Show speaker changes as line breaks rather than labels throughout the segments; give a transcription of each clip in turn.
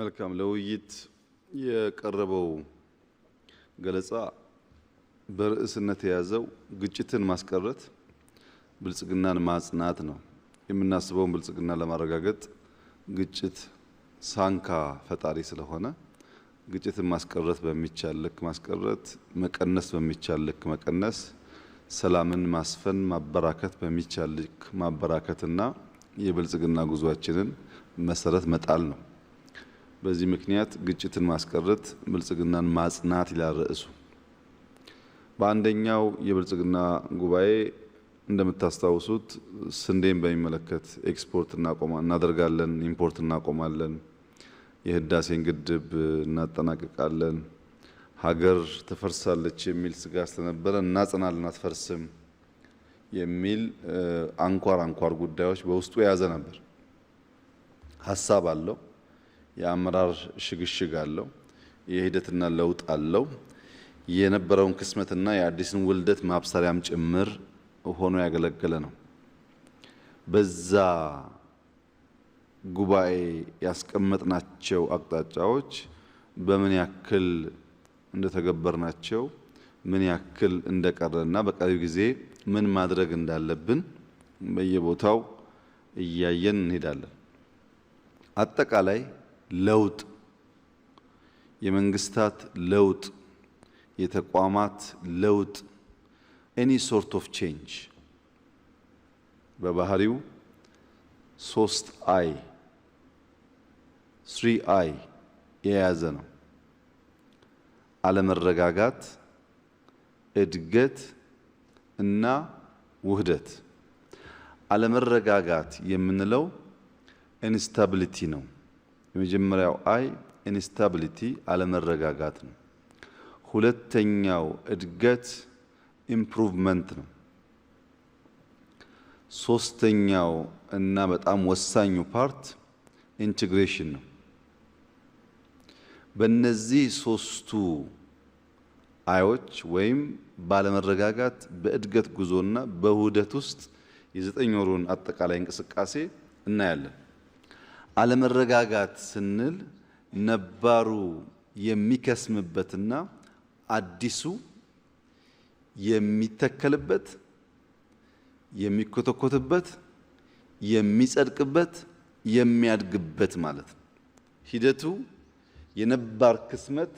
መልካም ለውይይት የቀረበው ገለጻ በርዕስነት የያዘው ግጭትን ማስቀረት ብልጽግናን ማጽናት ነው። የምናስበውን ብልጽግና ለማረጋገጥ ግጭት ሳንካ ፈጣሪ ስለሆነ ግጭትን ማስቀረት በሚቻል ልክ ማስቀረት፣ መቀነስ በሚቻል ልክ መቀነስ፣ ሰላምን ማስፈን ማበራከት በሚቻል ልክ ማበራከትና የብልጽግና ጉዟችንን መሰረት መጣል ነው። በዚህ ምክንያት ግጭትን ማስቀረት ብልጽግናን ማጽናት ይላል ርዕሱ። በአንደኛው የብልጽግና ጉባኤ እንደምታስታውሱት ስንዴን በሚመለከት ኤክስፖርት እናደርጋለን፣ ኢምፖርት እናቆማለን፣ የህዳሴን ግድብ እናጠናቅቃለን፣ ሀገር ትፈርሳለች የሚል ስጋት ስለነበረ እናጽናለን አትፈርስም የሚል አንኳር ጉዳዮች በውስጡ የያዘ ነበር። ሀሳብ አለው፣ የአመራር ሽግሽግ አለው፣ የሂደትና ለውጥ አለው። የነበረውን ክስመትና የአዲስን ውልደት ማብሰሪያም ጭምር ሆኖ ያገለገለ ነው። በዛ ጉባኤ ያስቀመጥናቸው አቅጣጫዎች በምን ያክል እንደተገበርናቸው ምን ያክል እንደቀረና በቀሪው ጊዜ ምን ማድረግ እንዳለብን በየቦታው እያየን እንሄዳለን። አጠቃላይ ለውጥ፣ የመንግስታት ለውጥ፣ የተቋማት ለውጥ any sort of change በባህሪው 3I የያዘ ነው። አለመረጋጋት፣ እድገት እና ውህደት። አለመረጋጋት የምንለው ኢንስታቢሊቲ ነው። የመጀመሪያው አይ ኢንስታቢሊቲ አለመረጋጋት ነው። ሁለተኛው እድገት ኢምፕሩቭመንት ነው። ሶስተኛው እና በጣም ወሳኙ ፓርት ኢንቲግሬሽን ነው። በእነዚህ ሶስቱ አዮች ወይም ባለመረጋጋት በእድገት ጉዞና በውህደት ውስጥ የዘጠኝ ወሩን አጠቃላይ እንቅስቃሴ እናያለን። አለመረጋጋት ስንል ነባሩ የሚከስምበትና አዲሱ የሚተከልበት፣ የሚኮተኮትበት፣ የሚጸድቅበት፣ የሚያድግበት ማለት ነው። ሂደቱ የነባር ክስመት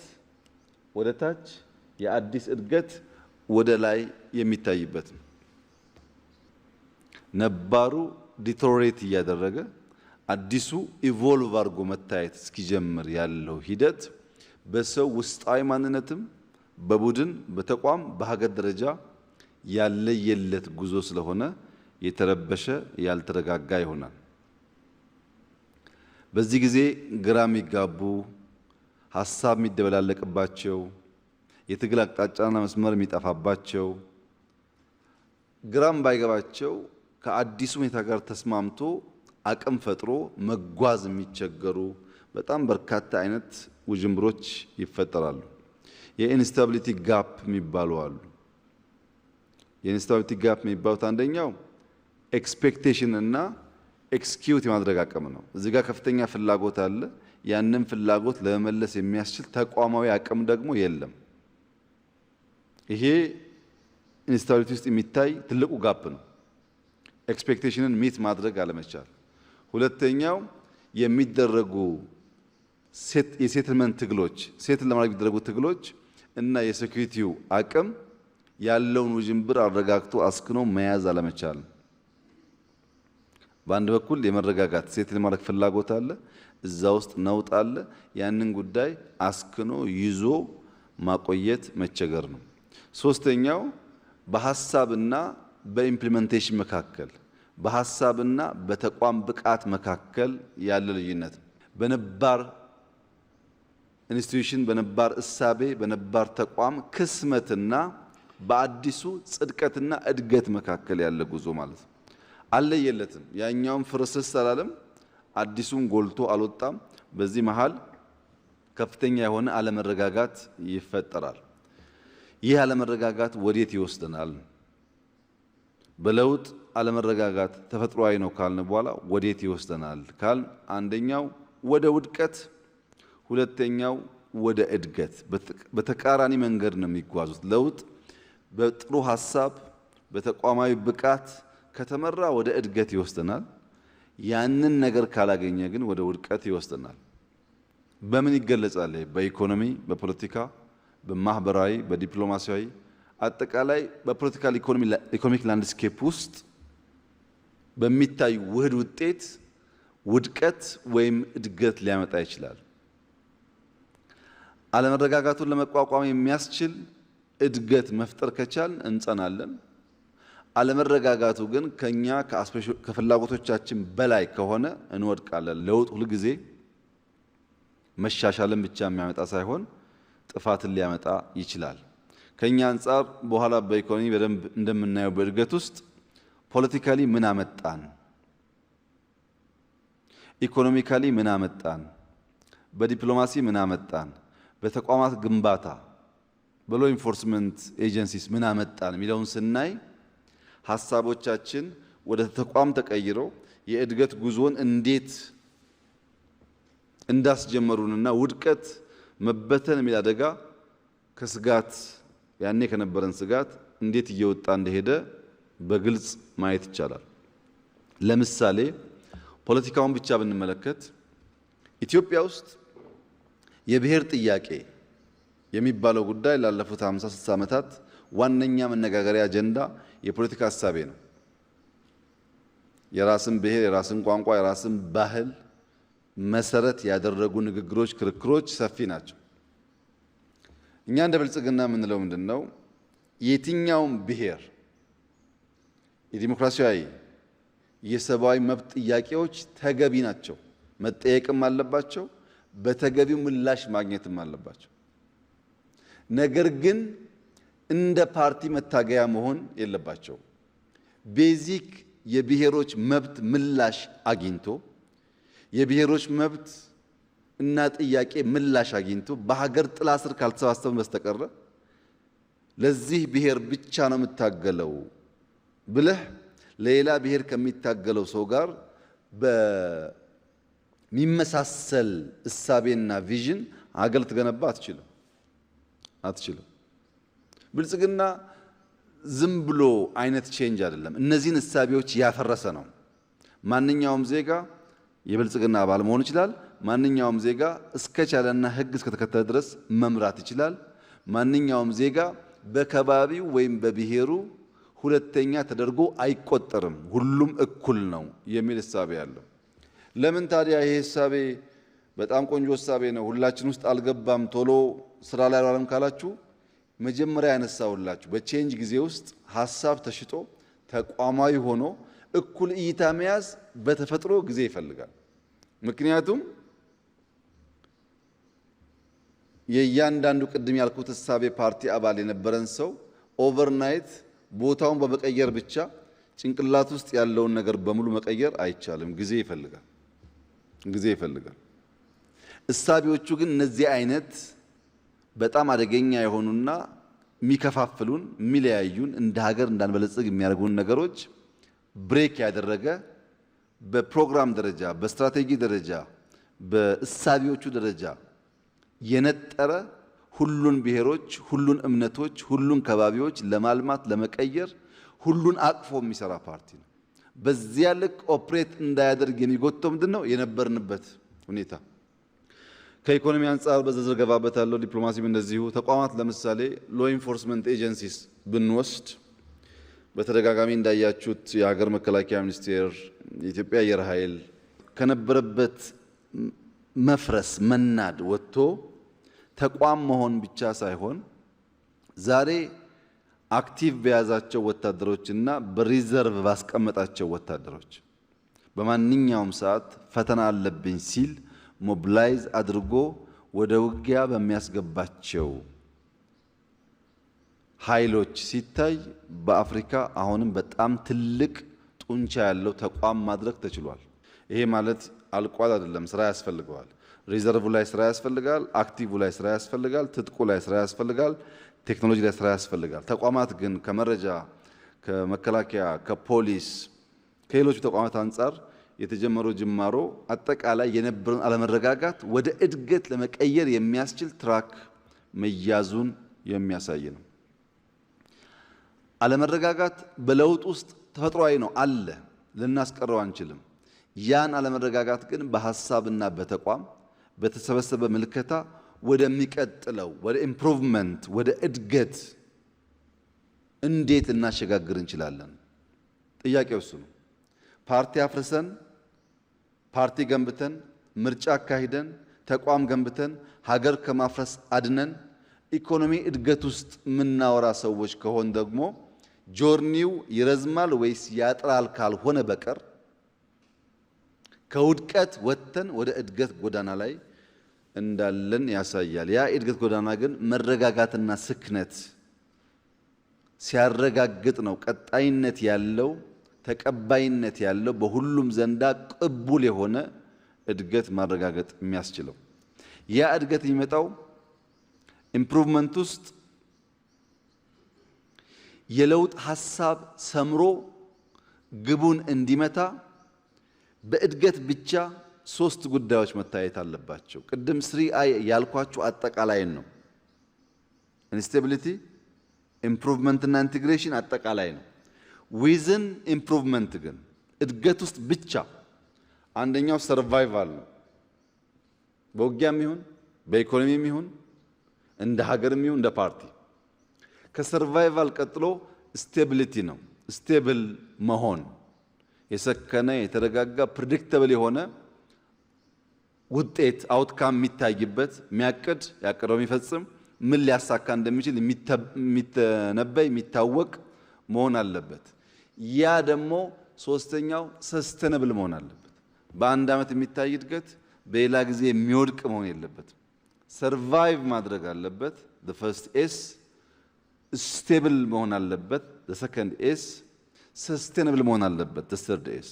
ወደ ታች፣ የአዲስ እድገት ወደ ላይ የሚታይበት ነው። ነባሩ ዲቶሬት እያደረገ አዲሱ ኢቮልቭ አድርጎ መታየት እስኪጀምር ያለው ሂደት በሰው ውስጣዊ ማንነትም በቡድን በተቋም በሀገር ደረጃ ያለየለት ጉዞ ስለሆነ የተረበሸ ያልተረጋጋ ይሆናል። በዚህ ጊዜ ግራ የሚጋቡ ሀሳብ የሚደበላለቅባቸው የትግል አቅጣጫና መስመር የሚጠፋባቸው ግራም ባይገባቸው ከአዲሱ ሁኔታ ጋር ተስማምቶ አቅም ፈጥሮ መጓዝ የሚቸገሩ በጣም በርካታ አይነት ውዥንብሮች ይፈጠራሉ። የኢንስታቢሊቲ ጋፕ የሚባሉ አሉ። የኢንስታቢሊቲ ጋፕ የሚባሉት አንደኛው ኤክስፔክቴሽን እና ኤክስኪዩት የማድረግ አቅም ነው። እዚህ ጋር ከፍተኛ ፍላጎት አለ። ያንን ፍላጎት ለመመለስ የሚያስችል ተቋማዊ አቅም ደግሞ የለም። ይሄ ኢንስታቢሊቲ ውስጥ የሚታይ ትልቁ ጋፕ ነው። ኤክስፔክቴሽንን ሚት ማድረግ አለመቻል። ሁለተኛው የሚደረጉ የሴትልመንት ትግሎች፣ ሴትል ለማድረግ የሚደረጉ ትግሎች እና የሴኩሪቲው አቅም ያለውን ውዥንብር አረጋግቶ አስክኖ መያዝ አለመቻል። በአንድ በኩል የመረጋጋት ሴትል ለማድረግ ፍላጎት አለ፣ እዛ ውስጥ ነውጥ አለ። ያንን ጉዳይ አስክኖ ይዞ ማቆየት መቸገር ነው። ሶስተኛው በሐሳብና በኢምፕሊሜንቴሽን መካከል፣ በሐሳብና በተቋም ብቃት መካከል ያለ ልዩነት ነው። በነባር ኢንስቲትዩሽን፣ በነባር እሳቤ፣ በነባር ተቋም ክስመትና በአዲሱ ጽድቀትና እድገት መካከል ያለ ጉዞ ማለት ነው። አለየለትም። ያኛውም ፍርስርስ አላለም፣ አዲሱም ጎልቶ አልወጣም። በዚህ መሃል ከፍተኛ የሆነ አለመረጋጋት ይፈጠራል። ይህ አለመረጋጋት ወዴት ይወስደናል? በለውጥ አለመረጋጋት ተፈጥሯዊ ነው ካልን በኋላ ወዴት ይወስደናል ካል አንደኛው ወደ ውድቀት፣ ሁለተኛው ወደ እድገት በተቃራኒ መንገድ ነው የሚጓዙት። ለውጥ በጥሩ ሐሳብ በተቋማዊ ብቃት ከተመራ ወደ እድገት ይወስደናል። ያንን ነገር ካላገኘ ግን ወደ ውድቀት ይወስደናል። በምን ይገለጻል? በኢኮኖሚ፣ በፖለቲካ፣ በማህበራዊ፣ በዲፕሎማሲያዊ አጠቃላይ በፖለቲካል ኢኮኖሚክ ላንድስኬፕ ውስጥ በሚታይ ውህድ ውጤት ውድቀት ወይም እድገት ሊያመጣ ይችላል። አለመረጋጋቱን ለመቋቋም የሚያስችል እድገት መፍጠር ከቻል እንጸናለን። አለመረጋጋቱ ግን ከኛ ከፍላጎቶቻችን በላይ ከሆነ እንወድቃለን። ለውጥ ሁሉ ጊዜ መሻሻልን ብቻ የሚያመጣ ሳይሆን ጥፋትን ሊያመጣ ይችላል። ከኛ አንጻር በኋላ በኢኮኖሚ በደንብ እንደምናየው በእድገት ውስጥ ፖለቲካሊ ምን አመጣን፣ ኢኮኖሚካሊ ምን አመጣን፣ በዲፕሎማሲ ምን አመጣን፣ በተቋማት ግንባታ በሎ ኢንፎርስመንት ኤጀንሲስ ምን አመጣን የሚለውን ስናይ ሐሳቦቻችን ወደ ተቋም ተቀይረው የእድገት ጉዞን እንዴት እንዳስጀመሩንና ውድቀት መበተን የሚል አደጋ ከስጋት ያኔ ከነበረን ስጋት እንዴት እየወጣ እንደሄደ በግልጽ ማየት ይቻላል። ለምሳሌ ፖለቲካውን ብቻ ብንመለከት ኢትዮጵያ ውስጥ የብሔር ጥያቄ የሚባለው ጉዳይ ላለፉት 50-60 ዓመታት ዋነኛ መነጋገሪያ አጀንዳ የፖለቲካ ሐሳቤ ነው። የራስን ብሔር፣ የራስን ቋንቋ፣ የራስን ባህል መሰረት ያደረጉ ንግግሮች፣ ክርክሮች ሰፊ ናቸው። እኛ እንደ ብልጽግና የምንለው ምንድነው? የትኛውም ብሔር የዲሞክራሲያዊ የሰብአዊ መብት ጥያቄዎች ተገቢ ናቸው፣ መጠየቅም አለባቸው፣ በተገቢው ምላሽ ማግኘትም አለባቸው። ነገር ግን እንደ ፓርቲ መታገያ መሆን የለባቸው። ቤዚክ የብሔሮች መብት ምላሽ አግኝቶ የብሔሮች መብት እና ጥያቄ ምላሽ አግኝቶ በሀገር ጥላ ስር ካልተሰባሰቡ በስተቀር ለዚህ ብሔር ብቻ ነው የምታገለው ብለህ ለሌላ ብሔር ከሚታገለው ሰው ጋር በሚመሳሰል እሳቤና ቪዥን ሀገር ልትገነባ አትችልም። ብልጽግና ዝም ብሎ አይነት ቼንጅ አይደለም፣ እነዚህን እሳቤዎች ያፈረሰ ነው። ማንኛውም ዜጋ የብልጽግና አባል መሆን ይችላል። ማንኛውም ዜጋ እስከቻለና ሕግ እስከተከተለ ድረስ መምራት ይችላል። ማንኛውም ዜጋ በከባቢው ወይም በብሔሩ ሁለተኛ ተደርጎ አይቆጠርም፣ ሁሉም እኩል ነው የሚል እሳቤ ያለው። ለምን ታዲያ ይሄ እሳቤ በጣም ቆንጆ እሳቤ ነው፣ ሁላችን ውስጥ አልገባም፣ ቶሎ ስራ ላይ አልዋለም ካላችሁ መጀመሪያ ያነሳውላችሁ በቼንጅ ጊዜ ውስጥ ሐሳብ ተሽጦ ተቋማዊ ሆኖ እኩል እይታ መያዝ በተፈጥሮ ጊዜ ይፈልጋል። ምክንያቱም የእያንዳንዱ ቅድም ያልኩት እሳቤ ፓርቲ አባል የነበረን ሰው ኦቨርናይት ቦታውን በመቀየር ብቻ ጭንቅላት ውስጥ ያለውን ነገር በሙሉ መቀየር አይቻልም። ጊዜ ይፈልጋል። እሳቤዎቹ ግን እነዚህ አይነት በጣም አደገኛ የሆኑና የሚከፋፍሉን፣ የሚለያዩን፣ እንደ ሀገር እንዳንበለጽግ የሚያደርጉን ነገሮች ብሬክ ያደረገ በፕሮግራም ደረጃ፣ በስትራቴጂ ደረጃ፣ በእሳቤዎቹ ደረጃ የነጠረ ሁሉን ብሔሮች፣ ሁሉን እምነቶች፣ ሁሉን ከባቢዎች ለማልማት ለመቀየር ሁሉን አቅፎ የሚሰራ ፓርቲ ነው። በዚያ ልክ ኦፕሬት እንዳያደርግ የሚጎተው ምንድነው? የነበርንበት ሁኔታ። ከኢኮኖሚ አንጻር በዝርዝር ገባበታለሁ። ዲፕሎማሲም እንደዚሁ። ተቋማት ለምሳሌ ሎ ኢንፎርስመንት ኤጀንሲስ ብንወስድ በተደጋጋሚ እንዳያችሁት የሀገር መከላከያ ሚኒስቴር፣ የኢትዮጵያ አየር ኃይል ከነበረበት መፍረስ መናድ ወጥቶ ተቋም መሆን ብቻ ሳይሆን ዛሬ አክቲቭ በያዛቸው ወታደሮችና በሪዘርቭ ባስቀመጣቸው ወታደሮች በማንኛውም ሰዓት ፈተና አለብኝ ሲል ሞቢላይዝ አድርጎ ወደ ውጊያ በሚያስገባቸው ኃይሎች ሲታይ በአፍሪካ አሁንም በጣም ትልቅ ጡንቻ ያለው ተቋም ማድረግ ተችሏል። ይሄ ማለት አልቋል አይደለም፣ ስራ ያስፈልገዋል። ሪዘርቭ ላይ ስራ ያስፈልጋል፣ አክቲቭ ላይ ስራ ያስፈልጋል፣ ትጥቁ ላይ ስራ ያስፈልጋል፣ ቴክኖሎጂ ላይ ስራ ያስፈልጋል። ተቋማት ግን ከመረጃ ከመከላከያ ከፖሊስ ከሌሎች ተቋማት አንጻር የተጀመረው ጅማሮ አጠቃላይ የነበረውን አለመረጋጋት ወደ እድገት ለመቀየር የሚያስችል ትራክ መያዙን የሚያሳይ ነው። አለመረጋጋት በለውጥ ውስጥ ተፈጥሯዊ ነው አለ፣ ልናስቀረው አንችልም። ያን አለመረጋጋት ግን በሐሳብና በተቋም በተሰበሰበ ምልከታ ወደሚቀጥለው ወደ ኢምፕሩቭመንት ወደ እድገት እንዴት እናሸጋግር እንችላለን? ጥያቄው እሱ ነው። ፓርቲ አፍርሰን ፓርቲ ገንብተን ምርጫ አካሂደን ተቋም ገንብተን ሀገር ከማፍረስ አድነን ኢኮኖሚ እድገት ውስጥ የምናወራ ሰዎች ከሆን ደግሞ ጆርኒው ይረዝማል ወይስ ያጥራል ካልሆነ በቀር ከውድቀት ወጥተን ወደ እድገት ጎዳና ላይ እንዳለን ያሳያል። ያ እድገት ጎዳና ግን መረጋጋትና ስክነት ሲያረጋግጥ ነው ቀጣይነት ያለው ተቀባይነት ያለው በሁሉም ዘንዳ ቅቡል የሆነ እድገት ማረጋገጥ የሚያስችለው። ያ እድገት የሚመጣው ኢምፕሩቭመንት ውስጥ የለውጥ ሐሳብ ሰምሮ ግቡን እንዲመታ በእድገት ብቻ ሶስት ጉዳዮች መታየት አለባቸው። ቅድም 3I ያልኳችሁ አጠቃላይ ነው። ኢንስቴቢሊቲ፣ ኢምፕሩቭመንት እና ኢንቲግሬሽን አጠቃላይ ነው። ዊዝን ኢምፕሩቭመንት ግን እድገት ውስጥ ብቻ አንደኛው ሰርቫይቫል ነው። በውጊያም ይሁን በኢኮኖሚም ይሁን እንደ ሀገርም ይሁን እንደ ፓርቲ ከሰርቫይቫል ቀጥሎ ስቴቢሊቲ ነው። ስቴብል መሆን የሰከነ የተረጋጋ ፕሬዲክተብል የሆነ ውጤት አውትካም የሚታይበት የሚያቅድ ያቀደው የሚፈጽም ምን ሊያሳካ እንደሚችል የሚተነበይ የሚታወቅ መሆን አለበት። ያ ደግሞ ሶስተኛው ሰስተነብል መሆን አለበት። በአንድ ዓመት የሚታይ እድገት በሌላ ጊዜ የሚወድቅ መሆን የለበትም። ሰርቫይቭ ማድረግ አለበት። the first S stable መሆን አለበት። the second S sustainable መሆን አለበት። the third S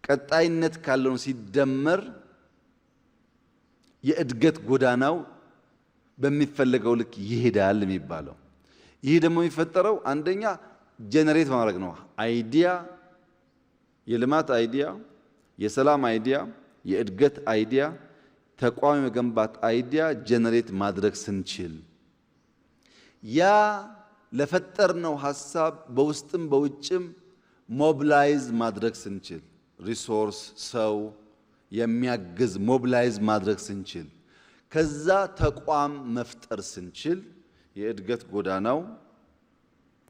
ቀጣይነት ካለው ሲደመር የእድገት ጎዳናው በሚፈለገው ልክ ይሄዳል የሚባለው። ይህ ደግሞ የሚፈጠረው አንደኛ ጄነሬት ማድረግ ነው። አይዲያ፣ የልማት አይዲያ፣ የሰላም አይዲያ፣ የእድገት አይዲያ፣ ተቋም የመገንባት አይዲያ ጄነሬት ማድረግ ስንችል ያ ለፈጠርነው ሐሳብ በውስጥም በውጭም ሞቢላይዝ ማድረግ ስንችል ሪሶርስ ሰው የሚያግዝ ሞቢላይዝ ማድረግ ስንችል ከዛ ተቋም መፍጠር ስንችል የእድገት ጎዳናው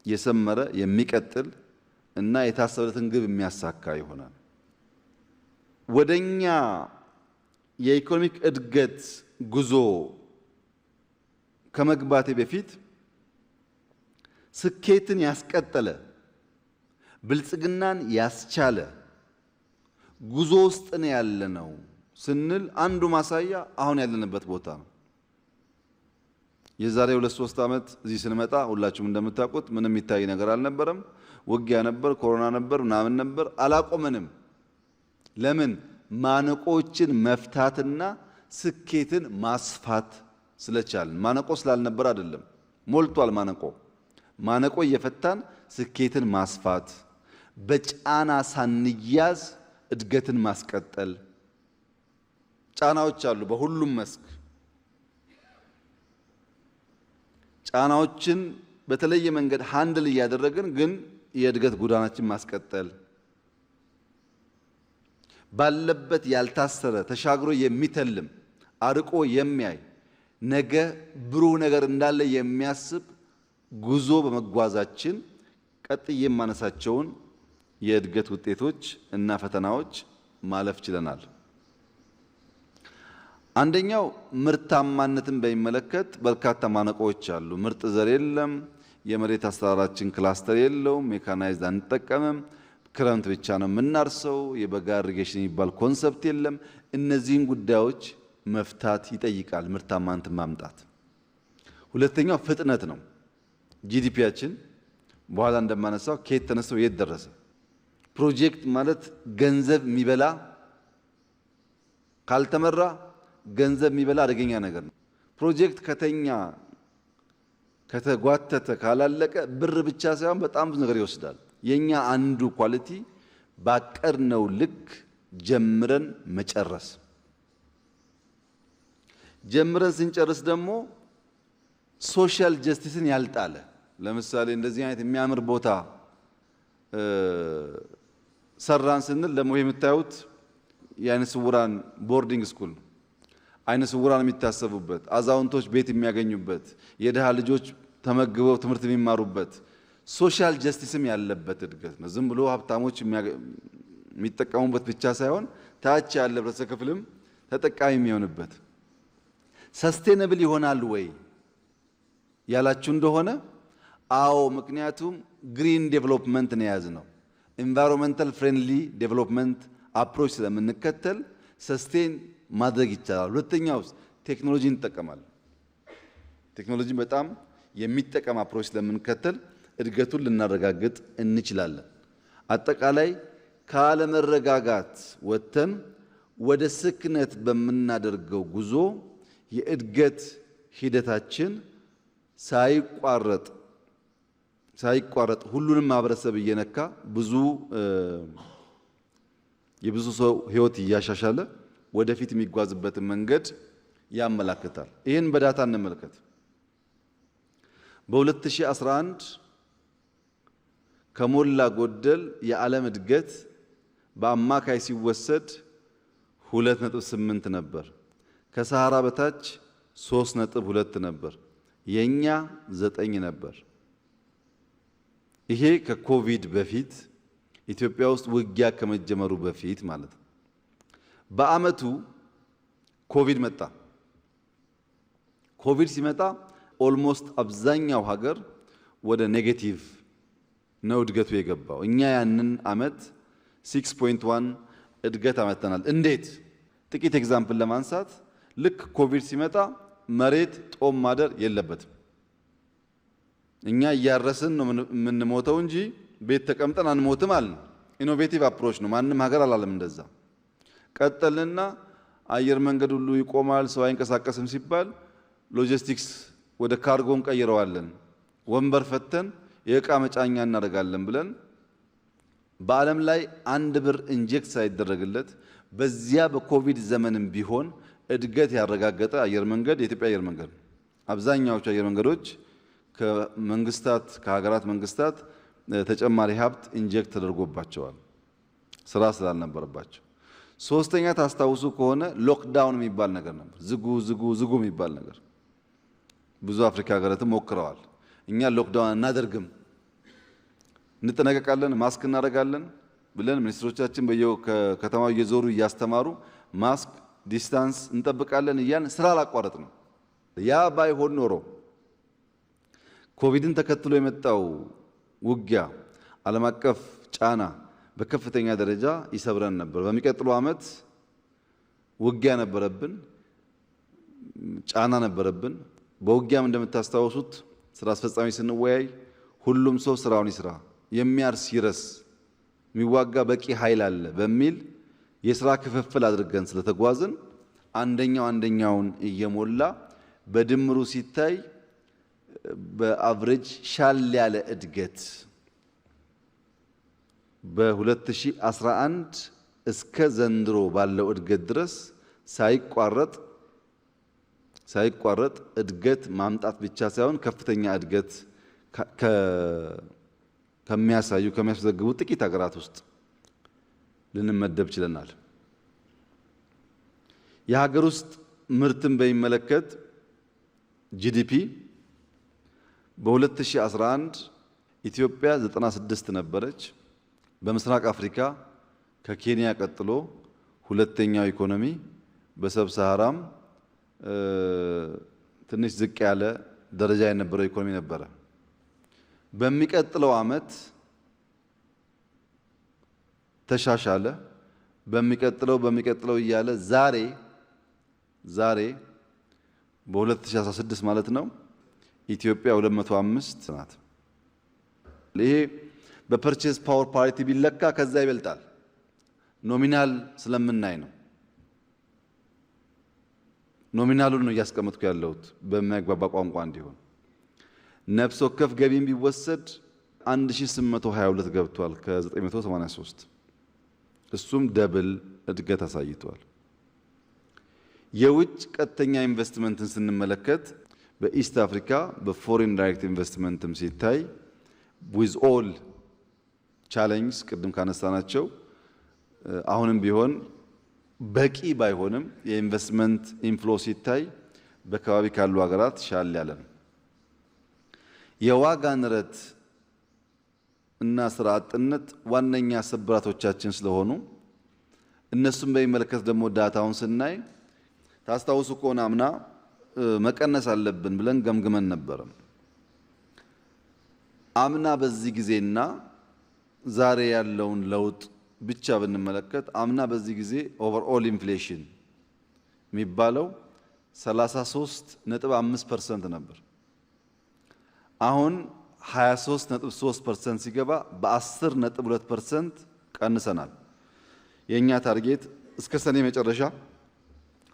የሰመረ የሚቀጥል እና የታሰበለትን ግብ የሚያሳካ ይሆናል። ወደኛ የኢኮኖሚክ እድገት ጉዞ ከመግባቴ በፊት ስኬትን ያስቀጠለ ብልጽግናን ያስቻለ ጉዞ ውስጥ ነው ያለነው ስንል አንዱ ማሳያ አሁን ያለንበት ቦታ ነው። የዛሬ 2-3 ዓመት እዚህ ስንመጣ ሁላችሁም እንደምታውቁት ምንም የሚታይ ነገር አልነበረም። ውጊያ ነበር፣ ኮሮና ነበር፣ ምናምን ነበር። አላቆመንም። ለምን? ማነቆችን መፍታትና ስኬትን ማስፋት ስለቻልን። ማነቆ ስላልነበር አይደለም፣ ሞልቷል ማነቆ። ማነቆ እየፈታን ስኬትን ማስፋት፣ በጫና ሳንያዝ እድገትን ማስቀጠል። ጫናዎች አሉ በሁሉም መስክ። ጫናዎችን በተለየ መንገድ ሃንድል እያደረግን ግን የእድገት ጎዳናችን ማስቀጠል፣ ባለበት ያልታሰረ ተሻግሮ የሚተልም አርቆ የሚያይ ነገ ብሩህ ነገር እንዳለ የሚያስብ ጉዞ በመጓዛችን ቀጥዬ የማነሳቸውን የእድገት ውጤቶች እና ፈተናዎች ማለፍ ችለናል። አንደኛው ምርታማነትን በሚመለከት በርካታ ማነቆዎች አሉ። ምርጥ ዘር የለም፣ የመሬት አስተራራችን ክላስተር የለውም፣ ሜካናይዝድ አንጠቀምም፣ ክረምት ብቻ ነው የምናርሰው፣ የበጋ ኢሪጌሽን የሚባል ኮንሰፕት የለም። እነዚህን ጉዳዮች መፍታት ይጠይቃል ምርታማነትን ማምጣት። ሁለተኛው ፍጥነት ነው። ጂዲፒያችን በኋላ እንደማነሳው ከየት ተነስተው የት ደረሰ? ፕሮጀክት ማለት ገንዘብ የሚበላ ካልተመራ ገንዘብ የሚበላ አደገኛ ነገር ነው። ፕሮጀክት ከተኛ ከተጓተተ ካላለቀ ብር ብቻ ሳይሆን በጣም ብዙ ነገር ይወስዳል። የኛ አንዱ ኳሊቲ ባቀድነው ልክ ጀምረን መጨረስ። ጀምረን ስንጨርስ ደግሞ ሶሻል ጀስቲስን ያልጣለ ለምሳሌ እንደዚህ አይነት የሚያምር ቦታ ሰራን ስንል ደግሞ የምታዩት የአይነ ስውራን ቦርዲንግ ስኩል አይነ ስውራን የሚታሰቡበት፣ አዛውንቶች ቤት የሚያገኙበት፣ የድሃ ልጆች ተመግበው ትምህርት የሚማሩበት ሶሻል ጀስቲስም ያለበት እድገት ነው። ዝም ብሎ ሀብታሞች የሚጠቀሙበት ብቻ ሳይሆን ታች ያለ ህብረተሰብ ክፍልም ተጠቃሚ የሚሆንበት። ሰስቴነብል ይሆናል ወይ ያላችሁ እንደሆነ አዎ፣ ምክንያቱም ግሪን ዴቨሎፕመንት ነው የያዝነው። ኢንቫይሮንመንታል ፍሬንድሊ ዴቨሎፕመንት አፕሮች ስለምንከተል ሰስቴን ማድረግ ይቻላል። ሁለተኛው ቴክኖሎጂ እንጠቀማለን። ቴክኖሎጂ በጣም የሚጠቀም አፕሮች ስለምንከተል እድገቱን ልናረጋግጥ እንችላለን። አጠቃላይ ካለመረጋጋት ወጥተን ወደ ስክነት በምናደርገው ጉዞ የእድገት ሂደታችን ሳይቋረጥ ሁሉንም ማህበረሰብ እየነካ የብዙ ሰው ህይወት እያሻሻለ ወደፊት የሚጓዝበትን መንገድ ያመላክታል። ይህን በዳታ እንመልከት። በ2011 ከሞላ ጎደል የዓለም እድገት በአማካይ ሲወሰድ 2.8 ነበር። ከሰሃራ በታች 3.2 ነበር። የኛ 9 ነበር። ይሄ ከኮቪድ በፊት ኢትዮጵያ ውስጥ ውጊያ ከመጀመሩ በፊት ማለት ነው። በአመቱ ኮቪድ መጣ። ኮቪድ ሲመጣ ኦልሞስት አብዛኛው ሀገር ወደ ኔጌቲቭ ነው እድገቱ የገባው። እኛ ያንን አመት 6.1 እድገት አመተናል። እንዴት? ጥቂት ኤግዛምፕል ለማንሳት ልክ ኮቪድ ሲመጣ መሬት ጦም ማደር የለበትም። እኛ እያረስን ነው የምንሞተው እንጂ ቤት ተቀምጠን አንሞትም አልን። ኢኖቬቲቭ አፕሮች ነው። ማንም ሀገር አላለም እንደዛ። ቀጠልንና አየር መንገድ ሁሉ ይቆማል፣ ሰው አይንቀሳቀስም ሲባል ሎጂስቲክስ ወደ ካርጎን ቀይረዋለን። ወንበር ፈተን የእቃ መጫኛ እናደርጋለን ብለን በዓለም ላይ 1 ብር ኢንጀክት ሳይደረግለት በዚያ በኮቪድ ዘመንም ቢሆን እድገት ያረጋገጠ አየር መንገድ የኢትዮጵያ አየር መንገድ ነው። አብዛኛዎቹ አየር መንገዶች ከመንግስታት ከሀገራት መንግስታት ተጨማሪ ሀብት ኢንጀክት ተደርጎባቸዋል ስራ ስላልነበረባቸው። ሶስተኛ ታስታውሱ ከሆነ ሎክዳውን የሚባል ነገር ነበር። ዝጉ የሚባል ነገር ብዙ አፍሪካ ሀገራትም ሞክረዋል። እኛ ሎክዳውን እናደርግም እንጠነቀቃለን፣ ማስክ እናደርጋለን ብለን ሚኒስትሮቻችን በየከተማው እየዞሩ እያስተማሩ ማስክ ዲስታንስ እንጠብቃለን እያልን ስራ አላቋረጥ ነው። ያ ባይሆን ኖሮ ኮቪድን ተከትሎ የመጣው ውጊያ፣ ዓለም አቀፍ ጫና በከፍተኛ ደረጃ ይሰብረን ነበር። በሚቀጥለው ዓመት ውጊያ ነበረብን፣ ጫና ነበረብን። በውጊያም እንደምታስታውሱት ስራ አስፈጻሚ ስንወያይ ሁሉም ሰው ስራውን ይስራ፣ የሚያርስ ይረስ፣ የሚዋጋ በቂ ኃይል አለ በሚል የስራ ክፍፍል አድርገን ስለተጓዝን አንደኛውን እየሞላ በድምሩ ሲታይ በአቨሬጅ ሻል ያለ እድገት በ2011 እስከ ዘንድሮ ባለው እድገት ድረስ ሳይቋረጥ እድገት ማምጣት ብቻ ሳይሆን ከፍተኛ እድገት ከሚያስመዘግቡ ጥቂት ሀገራት ውስጥ ልንመደብ ችለናል። የሀገር ውስጥ ምርትን በሚመለከት ጂዲፒ በ2011 ኢትዮጵያ 96 ነበረች። በምስራቅ አፍሪካ ከኬንያ ቀጥሎ ሁለተኛው ኢኮኖሚ፣ በሰብ ሰሃራም ትንሽ ዝቅ ያለ ደረጃ የነበረው ኢኮኖሚ ነበረ። በሚቀጥለው ዓመት ተሻሻለ። በሚቀጥለው እያለ ዛሬ በ2016 ማለት ነው ኢትዮጵያ 205 ናት። ይሄ በፐርቼዝ ፓወር ፓሪቲ ቢለካ ከዛ ይበልጣል። ኖሚናል ስለምናይ ነው። ኖሚናሉን ነው እያስቀመጥኩ ያለሁት በማይግባባ ቋንቋ እንዲሆን። ነፍስ ወከፍ ገቢም ቢወሰድ 1822 ገብቷል ከ983 እሱም ደብል እድገት አሳይቷል። የውጭ ቀጥተኛ ኢንቨስትመንትን ስንመለከት በኢስት አፍሪካ በፎሬን ዳይሬክት ኢንቨስትመንትም ሲታይ ዊዝ ኦል ቻሌንጅስ ቅድም ካነሳናቸው አሁንም ቢሆን በቂ ባይሆንም የኢንቨስትመንት ኢንፍሎ ሲታይ በከባቢ ካሉ ሀገራት ሻል ያለ ነው። የዋጋ ንረት እና ስራ አጥነት ዋነኛ ስብራቶቻችን ስለሆኑ እነሱም በሚመለከት ደግሞ ዳታውን ስናይ ታስታውሱ ከሆነ አምና መቀነስ አለብን ብለን ገምግመን ነበር። አምና በዚህ ጊዜና ዛሬ ያለውን ለውጥ ብቻ ብንመለከት አምና በዚህ ጊዜ ኦቨርኦል ኢንፍሌሽን የሚባለው 33.5% ነበር። አሁን 23.3% ሲገባ በ10.2% ቀንሰናል። የኛ ታርጌት እስከ ሰኔ መጨረሻ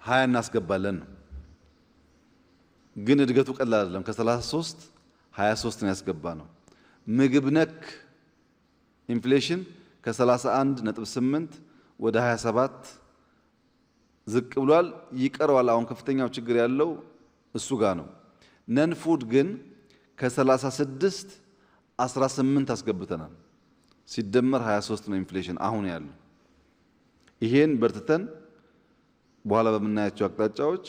20 እናስገባለን ነው። ግን እድገቱ ቀላል አይደለም። ከ33 23 ነው ያስገባ ነው። ምግብ ነክ ኢንፍሌሽን ከ31.8 ወደ 27 ዝቅ ብሏል። ይቀረዋል። አሁን ከፍተኛው ችግር ያለው እሱ ጋር ነው። ነን ፉድ ግን ከ36 18 አስገብተናል። ሲደመር 23 ነው ኢንፍሌሽን አሁን ያለው። ይሄን በርትተን በኋላ በምናያቸው አቅጣጫዎች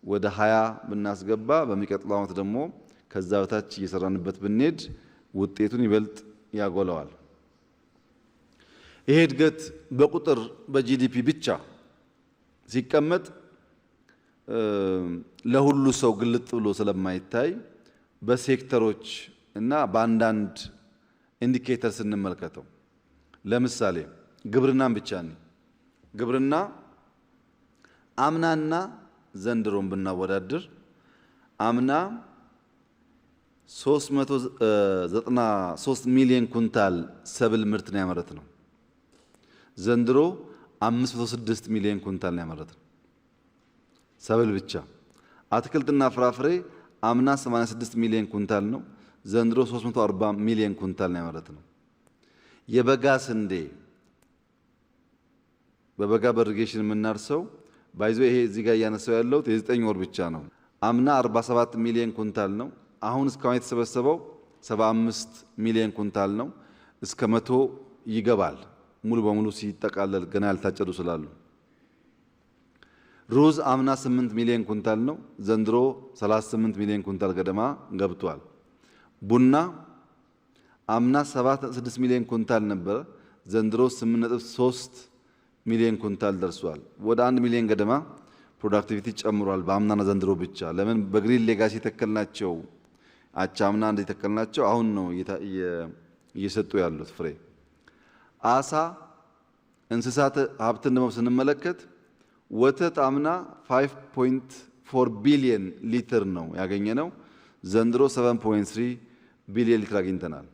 ወደ 20 ብናስገባ በሚቀጥለው ዓመት ደግሞ ከዛ በታች እየሰራንበት ብንሄድ ውጤቱን ይበልጥ ያጎላዋል። ይሄ እድገት በቁጥር በጂዲፒ ብቻ ሲቀመጥ ለሁሉ ሰው ግልጥ ብሎ ስለማይታይ በሴክተሮች እና በአንዳንድ ኢንዲኬተር ስንመልከተው ለምሳሌ ግብርናን ብቻ ነው። ግብርና አምናና ዘንድሮን ብናወዳድር አምና 393 ሚሊዮን ኩንታል ሰብል ምርት ነው ያመረት ነው። ዘንድሮ 506 ሚሊዮን ኩንታል ነው ያመረት ነው ሰብል ብቻ። አትክልትና ፍራፍሬ አምና 86 ሚሊዮን ኩንታል ነው። ዘንድሮ 340 ሚሊዮን ኩንታል ነው ያመረት ነው። የበጋ ስንዴ በበጋ በኢሪጌሽን የምናርሰው ባይዞ ይሄ እዚህ ጋር እያነሳው ያለው የ9 ወር ብቻ ነው። አምና 47 ሚሊዮን ኩንታል ነው። አሁን እስካሁን የተሰበሰበው 75 ሚሊዮን ኩንታል ነው። እስከ 100 ይገባል ሙሉ በሙሉ ሲጠቃለል ገና ያልታጨዱ ስላሉ። ሩዝ አምና 8 ሚሊዮን ኩንታል ነው። ዘንድሮ 38 ሚሊዮን ኩንታል ገደማ ገብቷል። ቡና አምና 7.6 ሚሊዮን ኩንታል ነበር። ዘንድሮ 8.3 ሚሊዮን ኩንታል ደርሷል። ወደ 1 ሚሊዮን ገደማ ፕሮዳክቲቪቲ ጨምሯል በአምናና ዘንድሮ ብቻ። ለምን በግሪን ሌጋሲ የተከልናቸው አቻምና እንደ የተከልናቸው አሁን ነው እየሰጡ ያሉት ፍሬ። አሳ እንስሳት ሀብትን ደግሞ ስንመለከት ወተት አምና 5.4 ቢሊዮን ሊትር ነው ያገኘነው። ዘንድሮ 7.3 ቢሊዮን ሊትር አግኝተናል።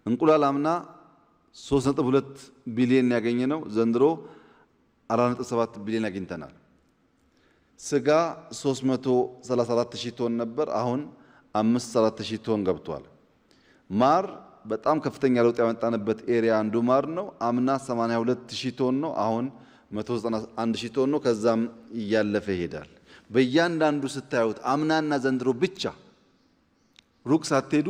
እንቁላል አምና 3.2 ቢሊዮን ያገኘነው። ዘንድሮ 4.7 ቢሊዮን አግኝተናል። ስጋ 334,000 ቶን ነበር። አሁን 54,000 ቶን ገብቷል። ማር በጣም ከፍተኛ ለውጥ ያመጣንበት ኤሪያ አንዱ ማር ነው። አምና 82,000 ቶን ነው። አሁን 191,000 ቶን ነው። ከዛም እያለፈ ይሄዳል። በእያንዳንዱ ስታዩት አምናና ዘንድሮ ብቻ ሩቅ ሳትሄዱ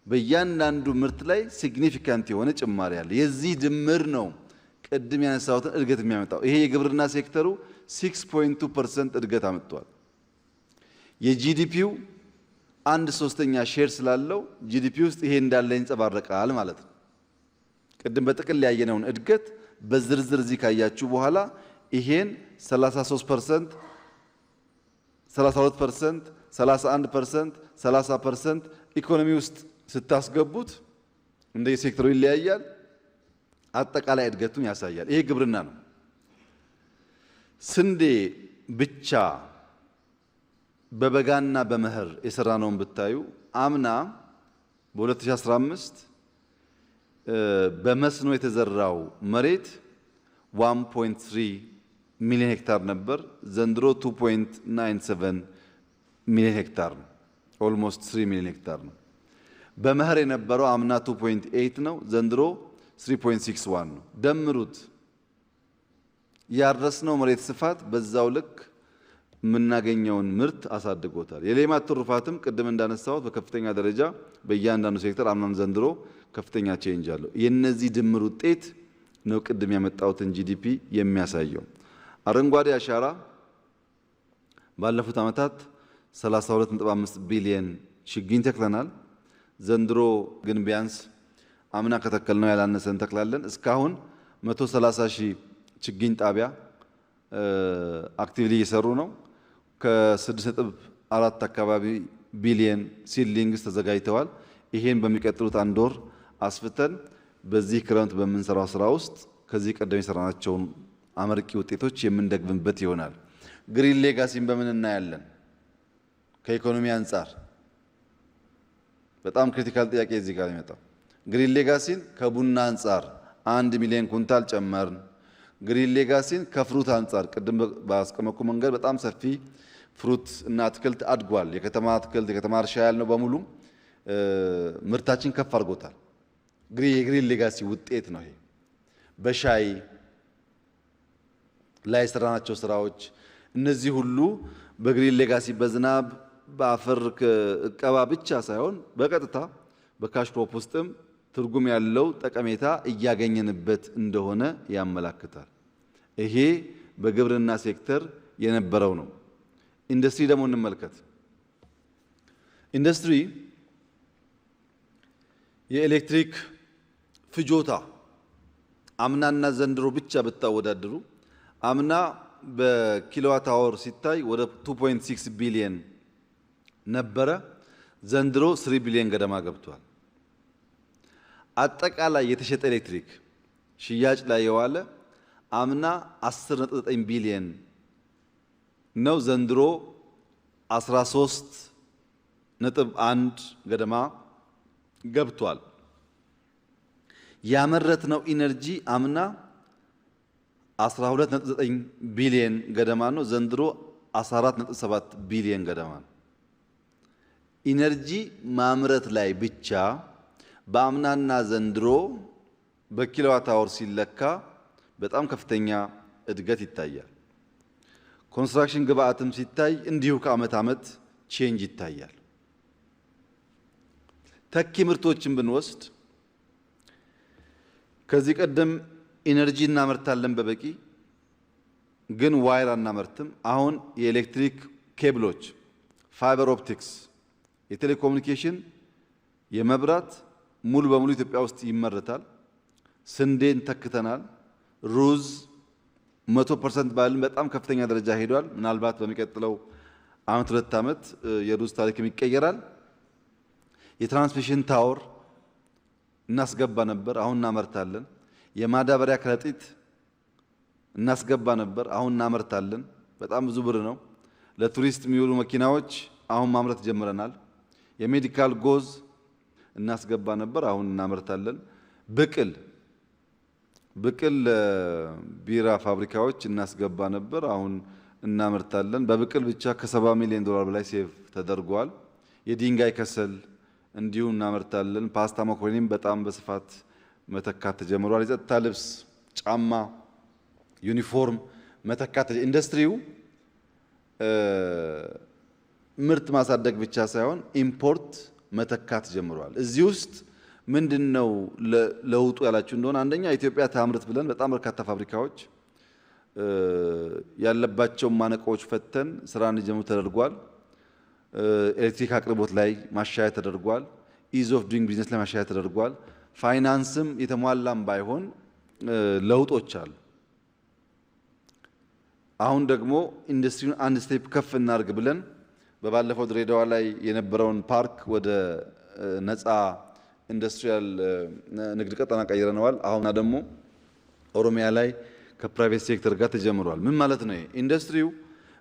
በእያንዳንዱ ምርት ላይ ሲግኒፊካንት የሆነ ጭማሪ አለ። የዚህ ድምር ነው ቅድም ያነሳሁትን እድገት የሚያመጣው። ይሄ የግብርና ሴክተሩ 6.2% እድገት አመጥቷል። የጂዲፒው 1/3 ሼር ስላለው ጂዲፒ ውስጥ ይሄ እንዳለ ይንጸባረቃል ማለት ነው። ቅድም በጥቅል ያየነውን እድገት በዝርዝር እዚህ ካያችሁ በኋላ ይሄን 33%፣ 32%፣ 31%፣ 30% ኢኮኖሚ ውስጥ ስታስገቡት እንደየሴክተሩ ይለያያል። አጠቃላይ እድገቱን ያሳያል። ይሄ ግብርና ነው። ስንዴ ብቻ በበጋና በመኸር የሰራነውን ብታዩ አምና በ2015 በመስኖ የተዘራው መሬት 1.3 ሚሊዮን ሄክታር ነበር። ዘንድሮ 2.97 ሚሊዮን ሄክታር ነው። ኦልሞስት 3 ሚሊዮን ሄክታር ነው። በመኸር የነበረው አምና 2.8 ነው። ዘንድሮ 3.61 ነው። ደምሩት። ያረስነው መሬት ስፋት በዛው ልክ የምናገኘውን ምርት አሳድጎታል። የሌማት ትሩፋትም ቅድም እንዳነሳሁት በከፍተኛ ደረጃ በእያንዳንዱ ሴክተር አምናን ዘንድሮ ከፍተኛ ቼንጅ አለው። የነዚህ ድምር ውጤት ነው ቅድም ያመጣሁትን ጂዲፒ የሚያሳየው። አረንጓዴ አሻራ ባለፉት ዓመታት 32.5 ቢሊዮን ችግኝ ተክለናል። ዘንድሮ ግን ቢያንስ አምና ከተከልነው ያላነሰ እንተክላለን። እስካሁን 130 ሺህ ችግኝ ጣቢያ አክቲቭሊ እየሰሩ ነው። ከ6.4 አካባቢ ቢሊዮን ሲድሊንግስ ተዘጋጅተዋል። ይሄን በሚቀጥሉት አንድ ወር አስፍተን በዚህ ክረምት በምንሰራው ስራ ውስጥ ከዚህ ቀደም የሰራናቸውን አመርቂ ውጤቶች የምንደግምበት ይሆናል። ግሪን ሌጋሲን በምን እናያለን? ከኢኮኖሚ አንጻር በጣም ክሪቲካል ጥያቄ እዚህ ጋር ይመጣል። ግሪን ሌጋሲን ከቡና አንጻር 1 ሚሊዮን ኩንታል ጨመርን። ግሪን ሌጋሲን ከፍሩት አንጻር ቅድም ባስቀመጥኩ መንገድ በጣም ሰፊ ፍሩት እና አትክልት አድጓል። የከተማ አትክልት የከተማ እርሻ ያልነው በሙሉ ምርታችን ከፍ አድርጎታል። የግሪን ሌጋሲ ውጤት ነው ይሄ። በሻይ ላይ የሰራናቸው ስራዎች እነዚህ ሁሉ በግሪን ሌጋሲ በዝናብ በአፈር እቀባ ብቻ ሳይሆን በቀጥታ በካሽ ክሮፕ ውስጥም ትርጉም ያለው ጠቀሜታ እያገኘንበት እንደሆነ ያመላክታል። ይሄ በግብርና ሴክተር የነበረው ነው። ኢንዱስትሪ ደግሞ እንመልከት። ኢንዱስትሪ የኤሌክትሪክ ፍጆታ አምናና ዘንድሮ ብቻ ብታወዳድሩ አምና በኪሎዋት አወር ሲታይ ወደ 2.6 ቢሊዮን ነበረ። ዘንድሮ 3 ቢሊዮን ገደማ ገብቷል። አጠቃላይ የተሸጠ ኤሌክትሪክ ሽያጭ ላይ የዋለ አምና 10.9 ቢሊዮን ነው። ዘንድሮ 13.1 ገደማ ገብቷል። ያመረትነው ኢነርጂ አምና 12.9 ቢሊዮን ገደማ ነው። ዘንድሮ 14.7 ቢሊዮን ገደማ ነው። ኢነርጂ ማምረት ላይ ብቻ በአምናና ዘንድሮ በኪሎዋት አወር ሲለካ በጣም ከፍተኛ እድገት ይታያል። ኮንስትራክሽን ግብአትም ሲታይ እንዲሁ ከዓመት ዓመት ቼንጅ ይታያል። ተኪ ምርቶችን ብንወስድ ከዚህ ቀደም ኢነርጂ እናመርታለን በበቂ ግን ዋይር አናመርትም። አሁን የኤሌክትሪክ ኬብሎች፣ ፋይበር ኦፕቲክስ፣ የቴሌኮሙኒኬሽን፣ የመብራት ሙሉ በሙሉ ኢትዮጵያ ውስጥ ይመረታል። ስንዴን ተክተናል። ሩዝ 100% ባልን በጣም ከፍተኛ ደረጃ ሄዷል። ምናልባት በሚቀጥለው ዓመት 2 ዓመት የሩዝ ታሪክም ይቀየራል። የትራንስሚሽን ታወር እናስገባ ነበር፣ አሁን እናመርታለን። የማዳበሪያ ከረጢት እናስገባ ነበር፣ አሁን እናመርታለን። በጣም ብዙ ብር ነው። ለቱሪስት የሚውሉ መኪናዎች አሁን ማምረት ጀምረናል። የሜዲካል ጎዝ እናስገባ ነበር፣ አሁን እናመርታለን። ብቅል ለቢራ ፋብሪካዎች እናስገባ ነበር፣ አሁን እናመርታለን። በብቅል ብቻ ከ70 ሚሊዮን ዶላር በላይ ሴቭ ተደርጓል። የድንጋይ ከሰል እንዲሁ እናመርታለን። ፓስታ መኮረኒም በጣም በስፋት መተካት ተጀምሯል። የጸጥታ ልብስ፣ ጫማ፣ ዩኒፎርም መተካት ኢንዱስትሪው ምርት ማሳደግ ብቻ ሳይሆን ኢምፖርት መተካት ጀምሯል። እዚህ ውስጥ ምንድነው ለውጡ ያላችሁ እንደሆነ አንደኛ ኢትዮጵያ ታምርት ብለን በጣም በርካታ ፋብሪካዎች ያለባቸው ማነቆዎች ፈተን ስራ እንዲጀምሩ ተደርጓል። ኤሌክትሪክ አቅርቦት ላይ ማሻሻያ ተደርጓል። ኢዝ ኦፍ ዱይንግ ቢዝነስ ላይ ማሻሻያ ተደርጓል። ፋይናንስም የተሟላም ባይሆን ለውጦች አሉ። አሁን ደግሞ ኢንዱስትሪውን አንድ ስቴፕ ከፍ እናርግ ብለን በባለፈው ድሬዳዋ ላይ የነበረውን ፓርክ ወደ ነፃ ኢንዱስትሪያል ንግድ ቀጠና ቀይረነዋል። አሁን ደግሞ ኦሮሚያ ላይ ከፕራይቬት ሴክተር ጋር ተጀምሯል። ምን ማለት ነው? ኢንዱስትሪው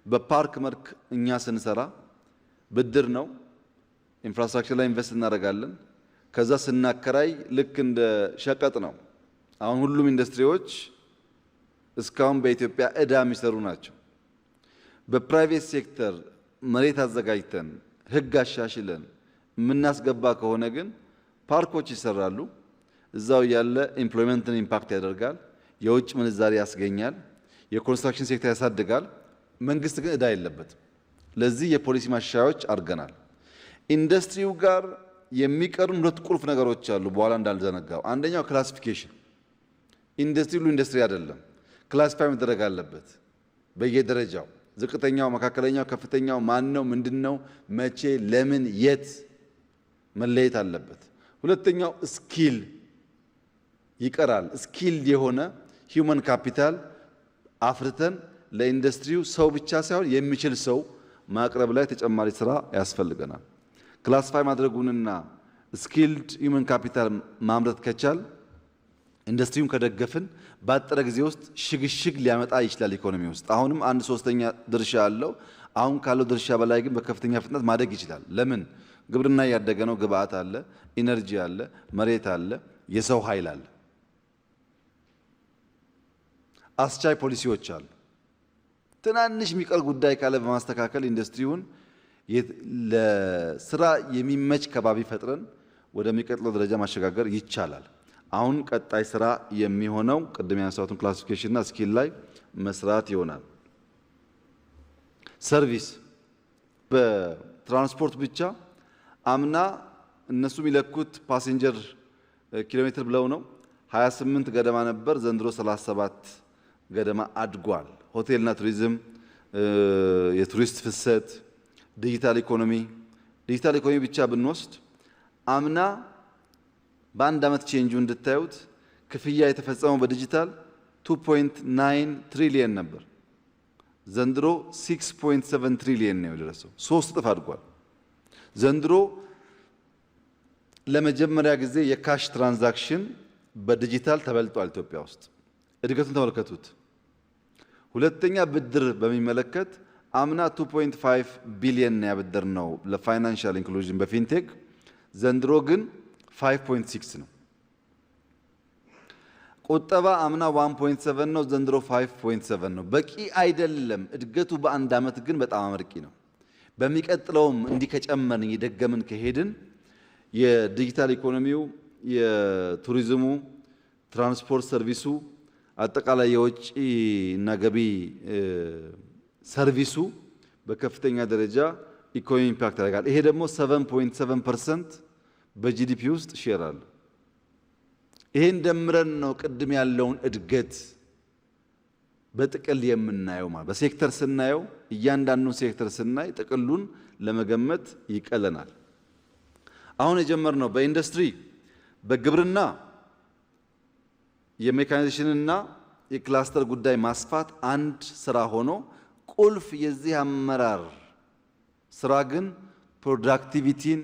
በፓርክ መልክ እኛ ስንሰራ ብድር ነው፣ ኢንፍራስትራክቸር ላይ ኢንቨስት እናደርጋለን። ከዛ ስናከራይ ልክ እንደ ሸቀጥ ነው። አሁን ሁሉም ኢንዱስትሪዎች እስካሁን በኢትዮጵያ ዕዳ የሚሰሩ ናቸው። በፕራይቬት ሴክተር መሬት አዘጋጅተን ሕግ አሻሽለን የምናስገባ ከሆነ ግን ፓርኮች ይሰራሉ። እዛው ያለ ኤምፕሎይመንትን ኢምፓክት ያደርጋል፣ የውጭ ምንዛሪ ያስገኛል፣ የኮንስትራክሽን ሴክተር ያሳድጋል። መንግስት ግን እዳ የለበትም። ለዚህ የፖሊሲ ማሻሻያዎች አድርገናል። ኢንዱስትሪው ጋር የሚቀርም ሁለት ቁልፍ ነገሮች አሉ፣ በኋላ እንዳልዘነጋው። አንደኛው ክላሲፊኬሽን። ኢንዱስትሪ ሁሉ ኢንዱስትሪ አይደለም፣ ክላሲፋይ መደረግ አለበት በየደረጃው። ዝቅተኛው፣ መካከለኛው፣ ከፍተኛው ማን ነው፣ ምንድነው፣ መቼ፣ ለምን፣ የት መለየት አለበት። ሁለተኛው ስኪል ይቀራል። ስኪልድ የሆነ ሂውመን ካፒታል አፍርተን ለኢንዱስትሪው ሰው ብቻ ሳይሆን የሚችል ሰው ማቅረብ ላይ ተጨማሪ ስራ ያስፈልገናል። ክላሲፋይ ማድረጉንና ስኪልድ ሂውመን ካፒታል ማምረት ከቻል ኢንዱስትሪውን ከደገፍን ባጠረ ጊዜ ውስጥ ሽግሽግ ሊያመጣ ይችላል ኢኮኖሚ ውስጥ። አሁንም 1/3 ድርሻ አለው። አሁን ካለው ድርሻ በላይ ግን በከፍተኛ ፍጥነት ማደግ ይችላል። ለምን? ግብርና እያደገ ነው። ግብአት አለ፣ ኢነርጂ አለ፣ መሬት አለ፣ የሰው ኃይል አለ፣ አስቻይ ፖሊሲዎች አሉ። ትናንሽ የሚቀር ጉዳይ ካለ በማስተካከል ኢንዱስትሪውን ለስራ የሚመች ከባቢ ፈጥረን ወደሚቀጥለው ደረጃ ማሸጋገር ይቻላል። አሁን ቀጣይ ስራ የሚሆነው ቅድም ያነሳሁትን ክላሲፊኬሽንና ስኪል ላይ መስራት ይሆናል። ሰርቪስ በትራንስፖርት ብቻ አምና እነሱ የሚለኩት ፓሴንጀር ኪሎ ሜትር ብለው ነው 28 ገደማ ነበር። ዘንድሮ 37 ገደማ አድጓል። ሆቴልና ቱሪዝም፣ የቱሪስት ፍሰት፣ ዲጂታል ኢኮኖሚ ብቻ ብንወስድ አምና በአንድ ዓመት ቼንጁ እንድታዩት ክፍያ የተፈጸመው በዲጂታል 2.9 ትሪሊየን ነበር። ዘንድሮ 6.7 ትሪሊየን ነው የደረሰው። 3 እጥፍ አድጓል። ዘንድሮ ለመጀመሪያ ጊዜ የካሽ ትራንዛክሽን በዲጂታል ተበልጧል ኢትዮጵያ ውስጥ። እድገቱን ተመልከቱት። ሁለተኛ ብድር በሚመለከት አምና 2.5 ቢሊየን ነው ያበደር ነው ለፋይናንሻል ኢንክሉዥን በፊንቴክ። ዘንድሮ ግን 5.6 ነው። ቁጠባ አምና 1.7 ነው፣ ዘንድሮ 5.7 ነው። በቂ አይደለም። እድገቱ በአንድ ዓመት ግን በጣም አመርቂ ነው። በሚቀጥለውም እንዲህ ከጨመርን እየደገምን ከሄድን የዲጂታል ኢኮኖሚው፣ የቱሪዝሙ፣ ትራንስፖርት ሰርቪሱ፣ አጠቃላይ የውጭ እና ገቢ ሰርቪሱ በከፍተኛ ደረጃ ኢኮኖሚ ኢምፓክት ያደርጋል። ይሄ ደግሞ 7.7% በጂዲፒ ውስጥ ሼር አለ። ይሄን ደምረን ነው ቅድም ያለውን እድገት በጥቅል የምናየው። ማለት በሴክተር ስናየው እያንዳንዱን ሴክተር ስናይ ጥቅሉን ለመገመት ይቀለናል። አሁን የጀመርነው በኢንዱስትሪ በግብርና የሜካናይዜሽንና የክላስተር ጉዳይ ማስፋት አንድ ስራ ሆኖ ቁልፍ የዚህ አመራር ስራ ግን ፕሮዳክቲቪቲን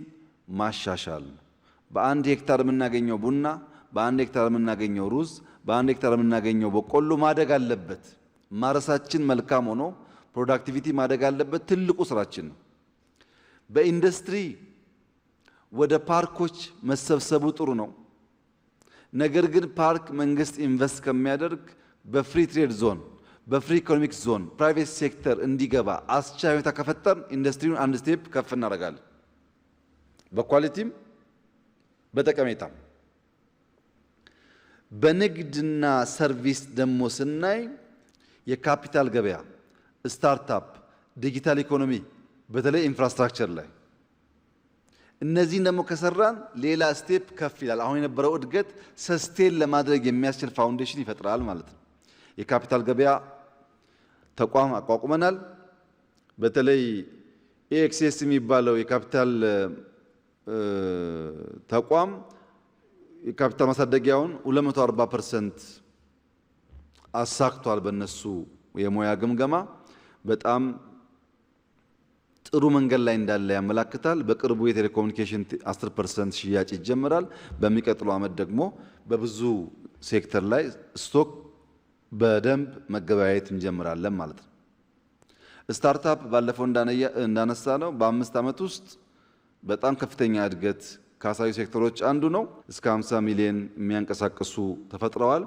ማሻሻል ነው። በአንድ ሄክታር የምናገኘው ቡና፣ በአንድ ሄክታር የምናገኘው ሩዝ፣ በአንድ ሄክታር የምናገኘው በቆሎ ማደግ አለበት። ማረሳችን መልካም ሆኖ ፕሮዳክቲቪቲ ማደግ አለበት። ትልቁ ስራችን ነው። በኢንዱስትሪ ወደ ፓርኮች መሰብሰቡ ጥሩ ነው። ነገር ግን ፓርክ መንግስት ኢንቨስት ከሚያደርግ በፍሪ ትሬድ ዞን፣ በፍሪ ኢኮኖሚክ ዞን ፕራይቬት ሴክተር እንዲገባ አስቻይ ሁኔታ ከፈጠርን ኢንዱስትሪውን አንድ ስቴፕ ከፍ እናደርጋለን፣ በኳሊቲም በጠቀሜታም። በንግድና ሰርቪስ ደግሞ ስናይ የካፒታል ገበያ፣ ስታርታፕ፣ ዲጂታል ኢኮኖሚ በተለይ ኢንፍራስትራክቸር ላይ እነዚህን ደግሞ ከሰራን ሌላ ስቴፕ ከፍ ይላል። አሁን የነበረው እድገት ሰስቴን ለማድረግ የሚያስችል ፋውንዴሽን ይፈጥራል ማለት ነው። የካፒታል ገበያ ተቋም አቋቁመናል። በተለይ ኤኤክስኤስ የሚባለው የካፒታል ተቋም የካፒታል ማሳደጊያውን 240% አሳክቷል። በእነሱ የሙያ ግምገማ በጣም ጥሩ መንገድ ላይ እንዳለ ያመላክታል። በቅርቡ የቴሌኮሙኒኬሽን 10% ሽያጭ ይጀምራል። በሚቀጥለው ዓመት ደግሞ በብዙ ሴክተር ላይ ስቶክ በደንብ መገበያየት እንጀምራለን ማለት ነው። ስታርታፕ ባለፈው እንዳነሳ ነው በ5 ዓመት ውስጥ በጣም ከፍተኛ እድገት ካሳዩ ሴክተሮች አንዱ ነው። እስከ 50 ሚሊዮን የሚያንቀሳቅሱ ተፈጥረዋል።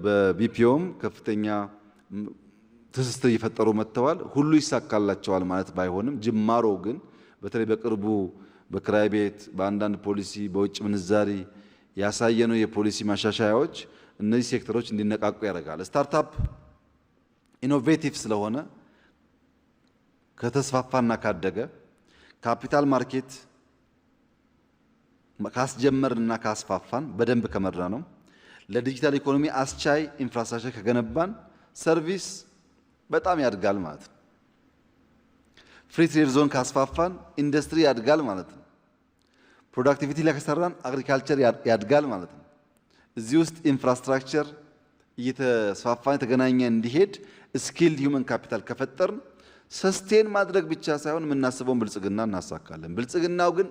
በቢፒኦም ከፍተኛ ትስስር እየፈጠሩ መጥተዋል። ሁሉ ይሳካላቸዋል ማለት ባይሆንም ጅማሮ ግን በተለይ በቅርቡ በክራይ ቤት፣ በአንዳንድ ፖሊሲ፣ በውጭ ምንዛሪ ያሳየነው የፖሊሲ ማሻሻያዎች እነዚህ ሴክተሮች እንዲነቃቁ ያደርጋል። ስታርታፕ ኢኖቬቲቭ ስለሆነ ከተስፋፋና ካደገ ካፒታል ማርኬት ካስጀመርና ካስፋፋን በደንብ ከመራ ነው ለዲጂታል ኢኮኖሚ አስቻይ ኢንፍራስትራክቸር ከገነባን ሰርቪስ በጣም ያድጋል ማለት ነው። ፍሪ ትሬድ ዞን ካስፋፋን ኢንዱስትሪ ያድጋል ማለት ነው። ፕሮዳክቲቪቲ ላይ ከሰራን አግሪካልቸር ያድጋል ማለት ነው። እዚህ ውስጥ ኢንፍራስትራክቸር እየተስፋፋን የተገናኘ እንዲሄድ ስኪልድ ሂውመን ካፒታል ከፈጠርን ሰስቴን ማድረግ ብቻ ሳይሆን የምናስበውን ብልጽግና እናሳካለን። ብልጽግናው ግን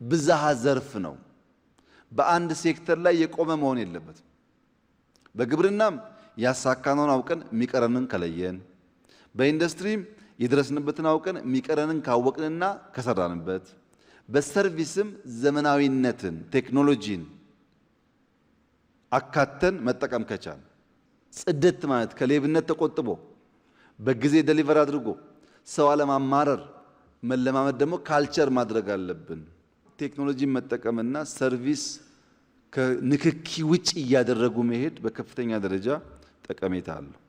ብዝሃ ዘርፍ ነው። በአንድ ሴክተር ላይ የቆመ መሆን የለበትም። በግብርናም ያሳካነውን አውቀን የሚቀረንን ከለየን፣ በኢንዱስትሪም የደረስንበትን አውቀን የሚቀረንን ካወቅንና ከሰራንበት፣ በሰርቪስም ዘመናዊነትን ቴክኖሎጂን አካተን መጠቀም ከቻል ጽድት ማለት ከሌብነት ተቆጥቦ በጊዜ ደሊቨር አድርጎ ሰው አለማማረር መለማመድ ደግሞ ካልቸር ማድረግ አለብን። ቴክኖሎጂን መጠቀምና ሰርቪስ ከንክኪ ውጭ እያደረጉ መሄድ በከፍተኛ ደረጃ ጠቀሜታ አለው።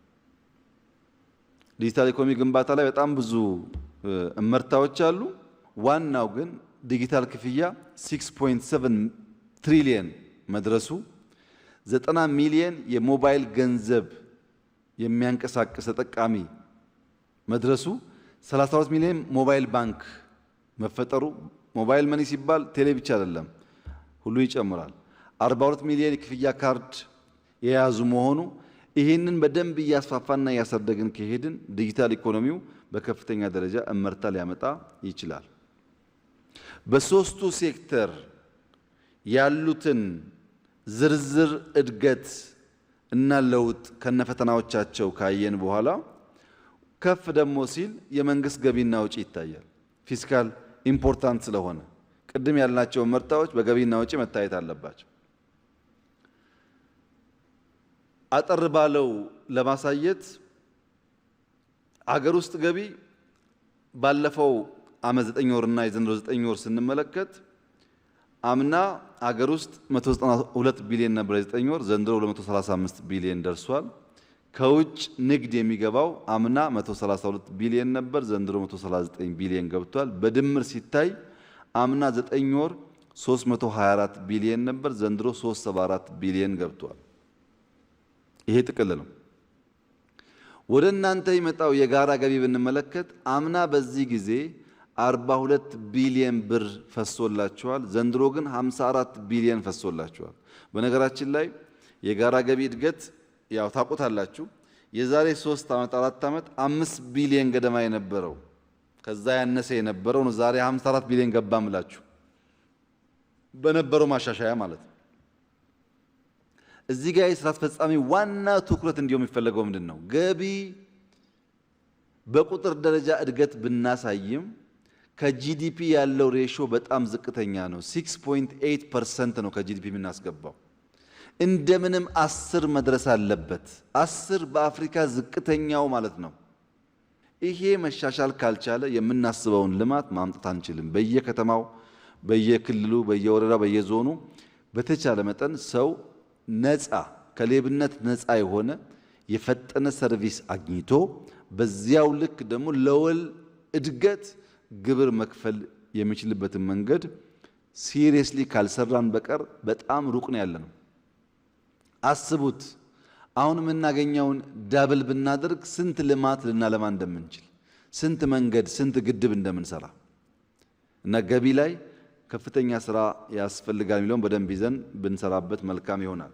ዲጂታል ኢኮኖሚ ግንባታ ላይ በጣም ብዙ እመርታዎች አሉ። ዋናው ግን ዲጂታል ክፍያ 6.7 ትሪሊየን መድረሱ፣ 90 ሚሊየን የሞባይል ገንዘብ የሚያንቀሳቅስ ተጠቃሚ መድረሱ፣ 32 ሚሊዮን ሞባይል ባንክ መፈጠሩ፣ ሞባይል መኒ ሲባል ቴሌ ብቻ አይደለም ሁሉ ይጨምራል። 42 ሚሊዮን የክፍያ ካርድ የያዙ መሆኑ ይህንን በደንብ እያስፋፋና እያሳደግን ከሄድን ዲጂታል ኢኮኖሚው በከፍተኛ ደረጃ እመርታ ሊያመጣ ይችላል። በሶስቱ ሴክተር ያሉትን ዝርዝር እድገት እና ለውጥ ከነፈተናዎቻቸው ካየን በኋላ ከፍ ደግሞ ሲል የመንግስት ገቢና ወጪ ይታያል። ፊስካል ኢምፖርታንት ስለሆነ ቅድም ያልናቸው መርታዎች በገቢና ወጪ መታየት አለባቸው። አጠር ባለው ለማሳየት አገር ውስጥ ገቢ ባለፈው ዓመት 9 ወርና የዘንድሮ 9 ወር ስንመለከት አምና አገር ውስጥ 192 ቢሊዮን ነበር 9 ወር፣ ዘንድሮ 235 ቢሊዮን ደርሷል። ከውጭ ንግድ የሚገባው አምና 132 ቢሊዮን ነበር፣ ዘንድሮ 139 ቢሊዮን ገብቷል። በድምር ሲታይ አምና 9 ወር 324 ቢሊዮን ነበር፣ ዘንድሮ 374 ቢሊዮን ገብቷል። ይሄ ጥቅል ነው። ወደ እናንተ የመጣው የጋራ ገቢ ብንመለከት አምና በዚህ ጊዜ 42 ቢሊዮን ብር ፈሶላችኋል፣ ዘንድሮ ግን 54 ቢሊዮን ፈሶላችኋል። በነገራችን ላይ የጋራ ገቢ እድገት ያው ታውቁታላችሁ። የዛሬ 3 ዓመት 4 ዓመት 5 ቢሊዮን ገደማ የነበረው ከዛ ያነሰ የነበረው ነው ዛሬ 54 ቢሊዮን ገባምላችሁ በነበረው ማሻሻያ ማለት ነው። እዚህ ጋር የስራ አስፈጻሚ ዋና ትኩረት እንዲሆን የሚፈለገው ምንድነው? ገቢ በቁጥር ደረጃ እድገት ብናሳይም ከጂዲፒ ያለው ሬሾ በጣም ዝቅተኛ ነው። 6.8% ነው ከጂዲፒ የምናስገባው። እንደምንም 10 መድረስ አለበት። 10 በአፍሪካ ዝቅተኛው ማለት ነው። ይሄ መሻሻል ካልቻለ የምናስበውን ልማት ማምጣት አንችልም። በየከተማው፣ በየክልሉ፣ በየወረዳው፣ በየዞኑ በተቻለ መጠን ሰው ነፃ ከሌብነት ነፃ የሆነ የፈጠነ ሰርቪስ አግኝቶ በዚያው ልክ ደግሞ ለወል እድገት ግብር መክፈል የሚችልበትን መንገድ ሲሪየስሊ ካልሰራን በቀር በጣም ሩቅ ነው ያለነው። አስቡት፣ አሁን የምናገኘውን ዳብል ብናደርግ ስንት ልማት ልናለማ እንደምንችል፣ ስንት መንገድ፣ ስንት ግድብ እንደምንሰራ እና ገቢ ላይ ከፍተኛ ስራ ያስፈልጋል የሚለውን በደንብ ይዘን ብንሰራበት መልካም ይሆናል።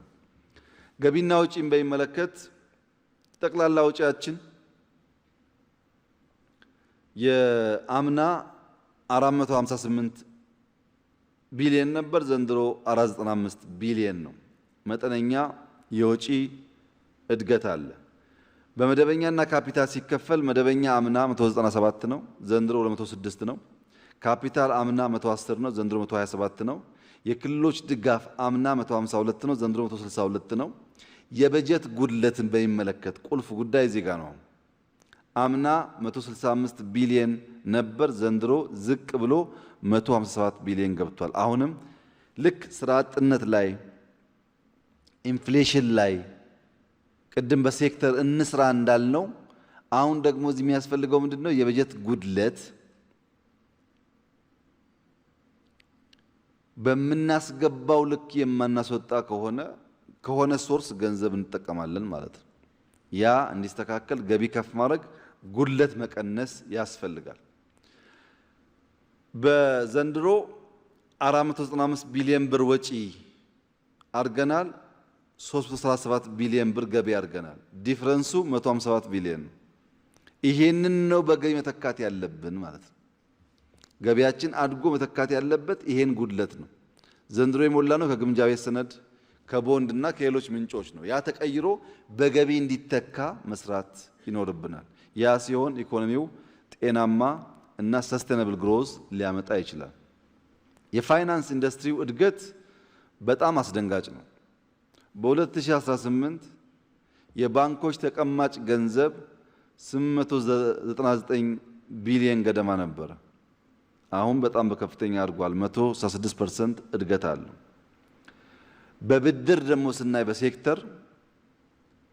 ገቢና ወጪን በሚመለከት ጠቅላላ ወጪያችን የአምና 458 ቢሊዮን ነበር፣ ዘንድሮ 495 ቢሊዮን ነው። መጠነኛ የወጪ እድገት አለ። በመደበኛና ካፒታል ሲከፈል መደበኛ አምና 197 ነው፣ ዘንድሮ 206 ነው። ካፒታል አምና 110 ነው፣ ዘንድሮ 127 ነው። የክልሎች ድጋፍ አምና 152 ነው፣ ዘንድሮ 162 ነው። የበጀት ጉድለትን በሚመለከት ቁልፍ ጉዳይ ዜጋ ነው። አምና 165 ቢሊዮን ነበር፣ ዘንድሮ ዝቅ ብሎ 157 ቢሊዮን ገብቷል። አሁንም ልክ ስራ አጥነት ላይ ኢንፍሌሽን ላይ ቅድም በሴክተር እንስራ እንዳልነው አሁን ደግሞ እዚህ የሚያስፈልገው ምንድነው? የበጀት ጉድለት በምናስገባው ልክ የማናስወጣ ከሆነ ሶርስ ገንዘብ እንጠቀማለን ማለት ነው። ያ እንዲስተካከል ገቢ ከፍ ማድረግ፣ ጉድለት መቀነስ ያስፈልጋል። በዘንድሮ 495 ቢሊዮን ብር ወጪ አድርገናል። 337 ቢሊዮን ብር ገቢ አድርገናል። ዲፍረንሱ 157 ቢሊዮን ነው። ይሄንን ነው በገቢ መተካት ያለብን ማለት ነው። ገቢያችን አድጎ መተካት ያለበት ይሄን ጉድለት ነው። ዘንድሮ የሞላ ነው ከግምጃ ቤት ሰነድ ከቦንድ እና ከሌሎች ምንጮች ነው። ያ ተቀይሮ በገቢ እንዲተካ መስራት ይኖርብናል። ያ ሲሆን ኢኮኖሚው ጤናማ እና ሰስቴናብል ግሮዝ ሊያመጣ ይችላል። የፋይናንስ ኢንዱስትሪው እድገት በጣም አስደንጋጭ ነው። በ2018 የባንኮች ተቀማጭ ገንዘብ 899 ቢሊዮን ገደማ ነበረ። አሁን በጣም በከፍተኛ አድጓል። 166% እድገት አለው። በብድር ደግሞ ስናይ በሴክተር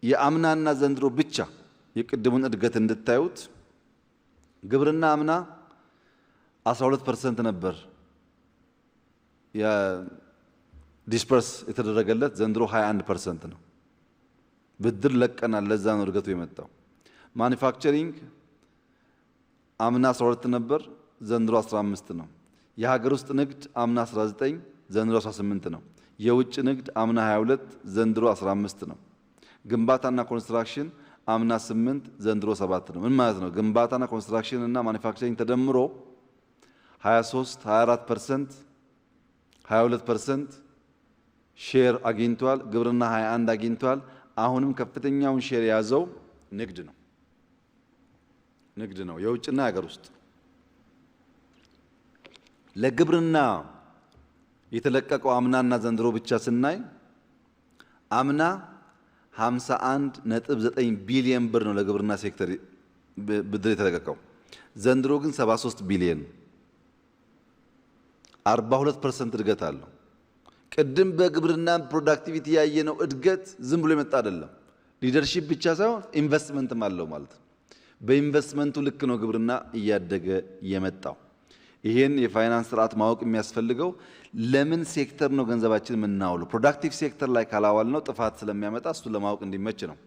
የአምናና ዘንድሮ ብቻ የቅድሙን እድገት እንድታዩት ግብርና አምና 12% ነበር ዲስፐርስ የተደረገለት፣ ዘንድሮ 21% ነው። ብድር ለቀናል። ለዛ ነው እድገቱ የመጣው። ማኒፋክቸሪንግ አምና 12 ነበር፣ ዘንድሮ 15 ነው። የሀገር ውስጥ ንግድ አምና 19 ዘንድሮ 18 ነው። የውጭ ንግድ አምና 22 ዘንድሮ 15 ነው። ግንባታና ኮንስትራክሽን አምና 8 ዘንድሮ 7 ነው። ምን ማለት ነው? ግንባታና ኮንስትራክሽን እና ማኒፋክቸሪንግ ተደምሮ 23 24% 22% ሼር አግኝቷል። ግብርና 21 አግኝቷል። አሁንም ከፍተኛውን ሼር የያዘው ንግድ ነው፣ የውጭና የሀገር ውስጥ። ለግብርና የተለቀቀው አምናና ዘንድሮ ብቻ ስናይ አምና 51.9 ቢሊዮን ብር ነው ለግብርና ሴክተር ብድር የተለቀቀው። ዘንድሮ ግን 73 ቢሊዮን 42% እድገት አለው። ቅድም በግብርና ፕሮዳክቲቪቲ ያየነው እድገት ዝም ብሎ የመጣ አይደለም። ሊደርሺፕ ብቻ ሳይሆን ኢንቨስትመንትም አለው ማለት ነው። በኢንቨስትመንቱ ልክ ነው ግብርና እያደገ የመጣው። ይሄን የፋይናንስ ስርዓት ማወቅ የሚያስፈልገው ለምን ሴክተር ነው ገንዘባችን የምናውለው? ፕሮዳክቲቭ ሴክተር ላይ ካላዋል ነው ጥፋት ስለሚያመጣ እሱን ለማወቅ እንዲመች ነው።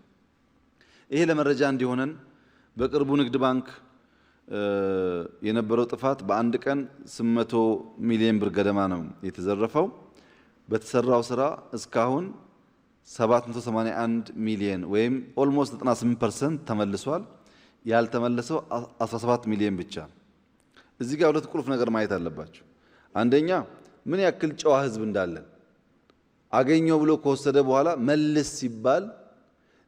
ይሄ ለመረጃ እንዲሆነን በቅርቡ ንግድ ባንክ የነበረው ጥፋት በአንድ ቀን 800 ሚሊዮን ብር ገደማ ነው የተዘረፈው። በተሰራው ስራ እስካሁን 781 ሚሊዮን ወይም ኦልሞስት 98% ተመልሷል። ያልተመለሰው 17 ሚሊዮን ብቻ። እዚህ ጋር ሁለት ቁልፍ ነገር ማየት አለባቸው። አንደኛ ምን ያክል ጨዋ ህዝብ እንዳለን፣ አገኘው ብሎ ከወሰደ በኋላ መልስ ሲባል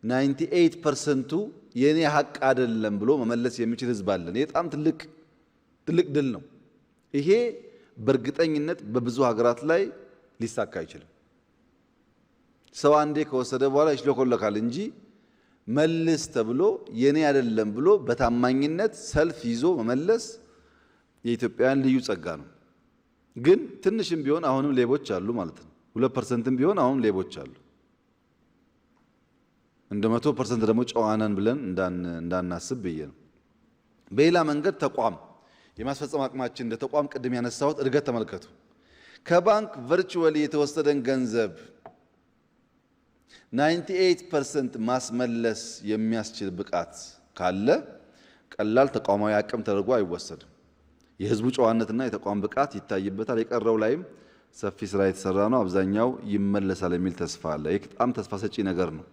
98%ቱ የኔ ሀቅ አይደለም ብሎ መመለስ የሚችል ህዝብ አለን። ይሄ በጣም ትልቅ ድል ነው። ይሄ በእርግጠኝነት በብዙ ሀገራት ላይ ሊሳካ አይችልም። ሰው አንዴ ከወሰደ በኋላ ይሽለኮለካል እንጂ መልስ ተብሎ የኔ አይደለም ብሎ በታማኝነት ሰልፍ ይዞ መመለስ የኢትዮጵያውያን ልዩ ጸጋ ነው። ግን ትንሽም ቢሆን አሁንም ሌቦች አሉ ማለት ነው። 2%ም ቢሆን አሁንም ሌቦች አሉ። እንደ 100% ደግሞ ጨዋናን ብለን እንዳናስብ ብዬ ነው። በሌላ መንገድ ተቋም የማስፈጸም አቅማችን እንደ ተቋም ቅድም ያነሳሁት እድገት ተመልከቱ። ከባንክ ቨርቹዋሊ የተወሰደን ገንዘብ 98% ማስመለስ የሚያስችል ብቃት ካለ ቀላል ተቋማዊ አቅም ተደርጎ አይወሰድም። የህዝቡ ጨዋነትና የተቋም ብቃት ይታይበታል። የቀረው ላይም ሰፊ ስራ የተሰራ ነው። አብዛኛው ይመለሳል የሚል ተስፋ አለ። ይህ በጣም ተስፋ ሰጪ ነገር ነው።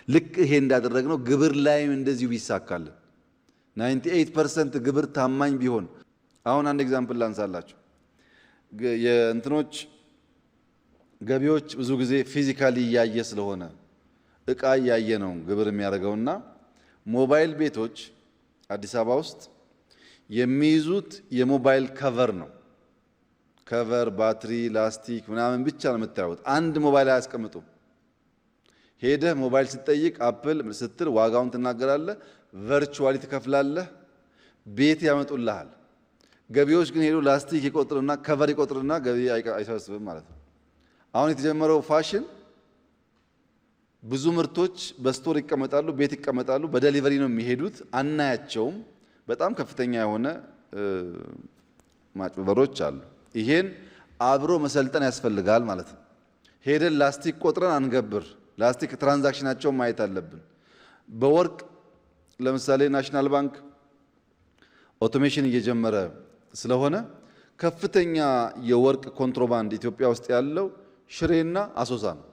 ልክ ይሄ እንዳደረግነው ግብር ላይም እንደዚሁ ቢሳካልን 98% ግብር ታማኝ ቢሆን። አሁን አንድ ኤግዛምፕል ላንሳላችሁ። የእንትኖች ገቢዎች ብዙ ጊዜ ፊዚካሊ እያየ ስለሆነ እቃ እያየ ነው ግብር የሚያደርገውና ሞባይል ቤቶች አዲስ አበባ ውስጥ የሚይዙት የሞባይል ከቨር ነው። ከቨር፣ ባትሪ፣ ላስቲክ ምናምን ብቻ ነው የምታዩት። አንድ ሞባይል አያስቀምጡም። ሄደህ ሞባይል ስትጠይቅ አፕል ስትል ዋጋውን ትናገራለህ፣ ቨርቹዋሊ ትከፍላለህ፣ ቤት ያመጡልሃል። ገቢዎች ግን ሄዱ ላስቲክ ይቆጥርና ከቨር ይቆጥርና ገቢ አይሰበስብም ማለት ነው። አሁን የተጀመረው ፋሽን ብዙ ምርቶች በስቶር ይቀመጣሉ፣ ቤት ይቀመጣሉ፣ በዴሊቨሪ ነው የሚሄዱት፣ አናያቸውም። በጣም ከፍተኛ የሆነ ማጭበርበሮች አሉ። ይሄን አብሮ መሰልጠን ያስፈልጋል ማለት ነው። ሄደን ላስቲክ ቆጥረን አንገብር። ላስቲክ ትራንዛክሽናቸውን ማየት አለብን። በወርቅ ለምሳሌ ናሽናል ባንክ ኦቶሜሽን እየጀመረ ስለሆነ ከፍተኛ የወርቅ ኮንትሮባንድ ኢትዮጵያ ውስጥ ያለው ሽሬና አሶሳ ነው።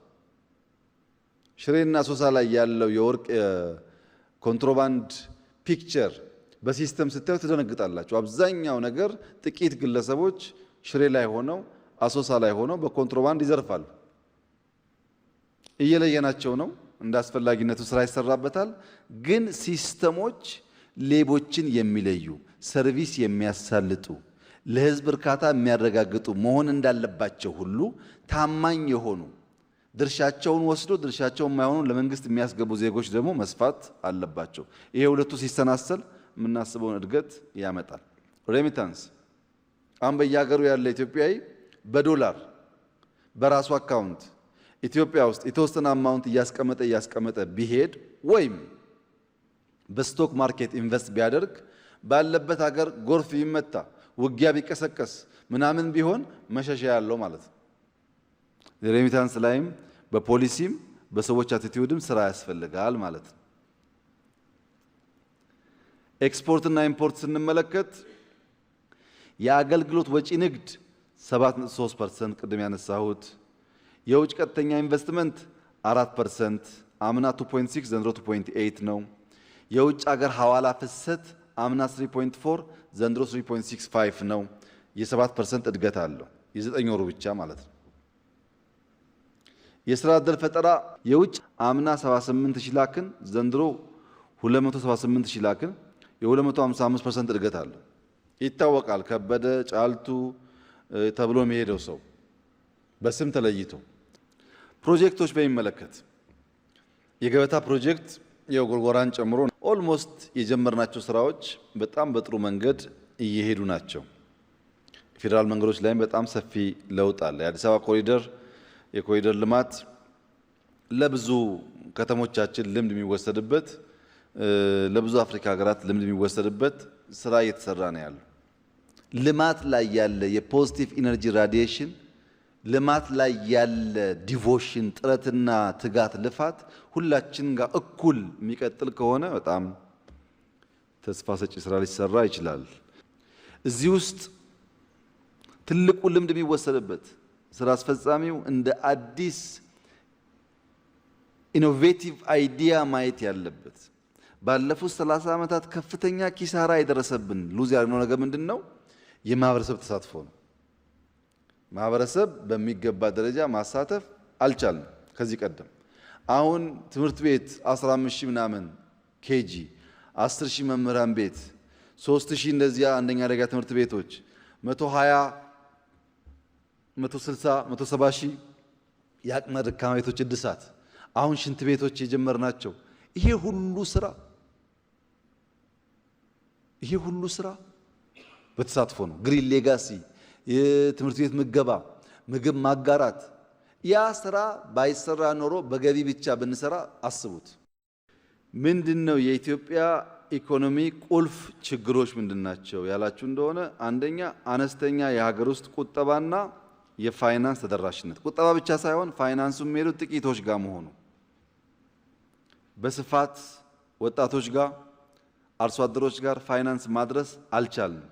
ሽሬና አሶሳ ላይ ያለው የወርቅ ኮንትሮባንድ ፒክቸር በሲስተም ስታዩ ትደነግጣላችሁ። አብዛኛው ነገር ጥቂት ግለሰቦች ሽሬ ላይ ሆነው አሶሳ ላይ ሆነው በኮንትሮባንድ ይዘርፋሉ። እየለየናቸው ነው። እንደ አስፈላጊነቱ ስራ ይሰራበታል። ግን ሲስተሞች ሌቦችን የሚለዩ ሰርቪስ የሚያሳልጡ ለህዝብ እርካታ የሚያረጋግጡ መሆን እንዳለባቸው ሁሉ ታማኝ የሆኑ ድርሻቸውን ወስዶ ድርሻቸውን የማይሆኑ ለመንግስት የሚያስገቡ ዜጎች ደግሞ መስፋት አለባቸው። ይሄ ሁለቱ ሲሰናሰል የምናስበውን እድገት ያመጣል። ሬሚታንስ አሁን በየሀገሩ ያለ ኢትዮጵያዊ በዶላር በራሱ አካውንት ኢትዮጵያ ውስጥ የተወሰነ አማውንት እያስቀመጠ ቢሄድ ወይም በስቶክ ማርኬት ኢንቨስት ቢያደርግ ባለበት ሀገር ጎርፍ ቢመታ ውጊያ ቢቀሰቀስ ምናምን ቢሆን መሸሻ ያለው ማለት ነው። ሬሚታንስ ላይም በፖሊሲም በሰዎች አቲቲዩድም ስራ ያስፈልጋል ማለት ነው። ኤክስፖርትና ኢምፖርት ስንመለከት የአገልግሎት ወጪ ንግድ 7.3% ቅድም ያነሳሁት፣ የውጭ ቀጥተኛ ኢንቨስትመንት 4%፣ አምና 2.6 ዘንድሮ 2.8 ነው። የውጭ ሀገር ሐዋላ ፍሰት አምና 3.4 ዘንድሮ 3.65 ነው። የ7% እድገት አለው። የ9 ወሩ ብቻ ማለት ነው። የስራ ዕድል ፈጠራ የውጭ አምና 78 ሺህ ላክን ዘንድሮ 278 ሺህ ላክን የ255% እድገት አለው። ይታወቃል። ከበደ ጫልቱ ተብሎ የሚሄደው ሰው በስም ተለይቶ ፕሮጀክቶች በሚመለከት የገበታ ፕሮጀክት የጎርጎራን ጨምሮ ኦልሞስት የጀመርናቸው ስራዎች በጣም በጥሩ መንገድ እየሄዱ ናቸው። ፌዴራል መንገዶች ላይም በጣም ሰፊ ለውጥ አለ። የአዲስ አበባ ኮሪደር የኮሪደር ልማት ለብዙ ከተሞቻችን ልምድ የሚወሰድበት ለብዙ አፍሪካ ሀገራት ልምድ የሚወሰድበት ስራ እየተሰራ ነው ያለው። ልማት ላይ ያለ የፖዚቲቭ ኢነርጂ ራዲዬሽን፣ ልማት ላይ ያለ ዲቮሽን፣ ጥረትና ትጋት፣ ልፋት ሁላችን ጋር እኩል የሚቀጥል ከሆነ በጣም ተስፋ ሰጪ ስራ ሊሰራ ይችላል። እዚህ ውስጥ ትልቁ ልምድ የሚወሰድበት ስራ አስፈጻሚው እንደ አዲስ ኢኖቬቲቭ አይዲያ ማየት ያለበት ባለፉት 30 ዓመታት ከፍተኛ ኪሳራ የደረሰብን ሉዝ ያደረግነው ነገር ምንድነው? የማህበረሰብ ተሳትፎ ነው። ማህበረሰብ በሚገባ ደረጃ ማሳተፍ አልቻልንም ከዚህ ቀደም። አሁን ትምህርት ቤት 15,000 ምናምን ኬጂ 10,000 መምህራን ቤት 3,000 እንደዚያ አንደኛ ደረጃ ትምህርት ቤቶች 120 160 170,000 የአቅመ ደካማ ቤቶች እድሳት፣ አሁን ሽንት ቤቶች የጀመርናቸው ይሄ ሁሉ ስራ በተሳትፎ ነው። ግሪን ሌጋሲ፣ የትምህርት ቤት ምገባ፣ ምግብ ማጋራት፣ ያ ስራ ባይሰራ ኖሮ በገቢ ብቻ ብንሰራ አስቡት። ምንድነው የኢትዮጵያ ኢኮኖሚ ቁልፍ ችግሮች ምንድናቸው ያላችሁ እንደሆነ አንደኛ አነስተኛ የሀገር ውስጥ ቁጠባና የፋይናንስ ተደራሽነት። ቁጠባ ብቻ ሳይሆን ፋይናንሱ የሚሄዱት ጥቂቶች ጋር መሆኑ፣ በስፋት ወጣቶች ጋር አርሶ አደሮች ጋር ፋይናንስ ማድረስ አልቻልንም።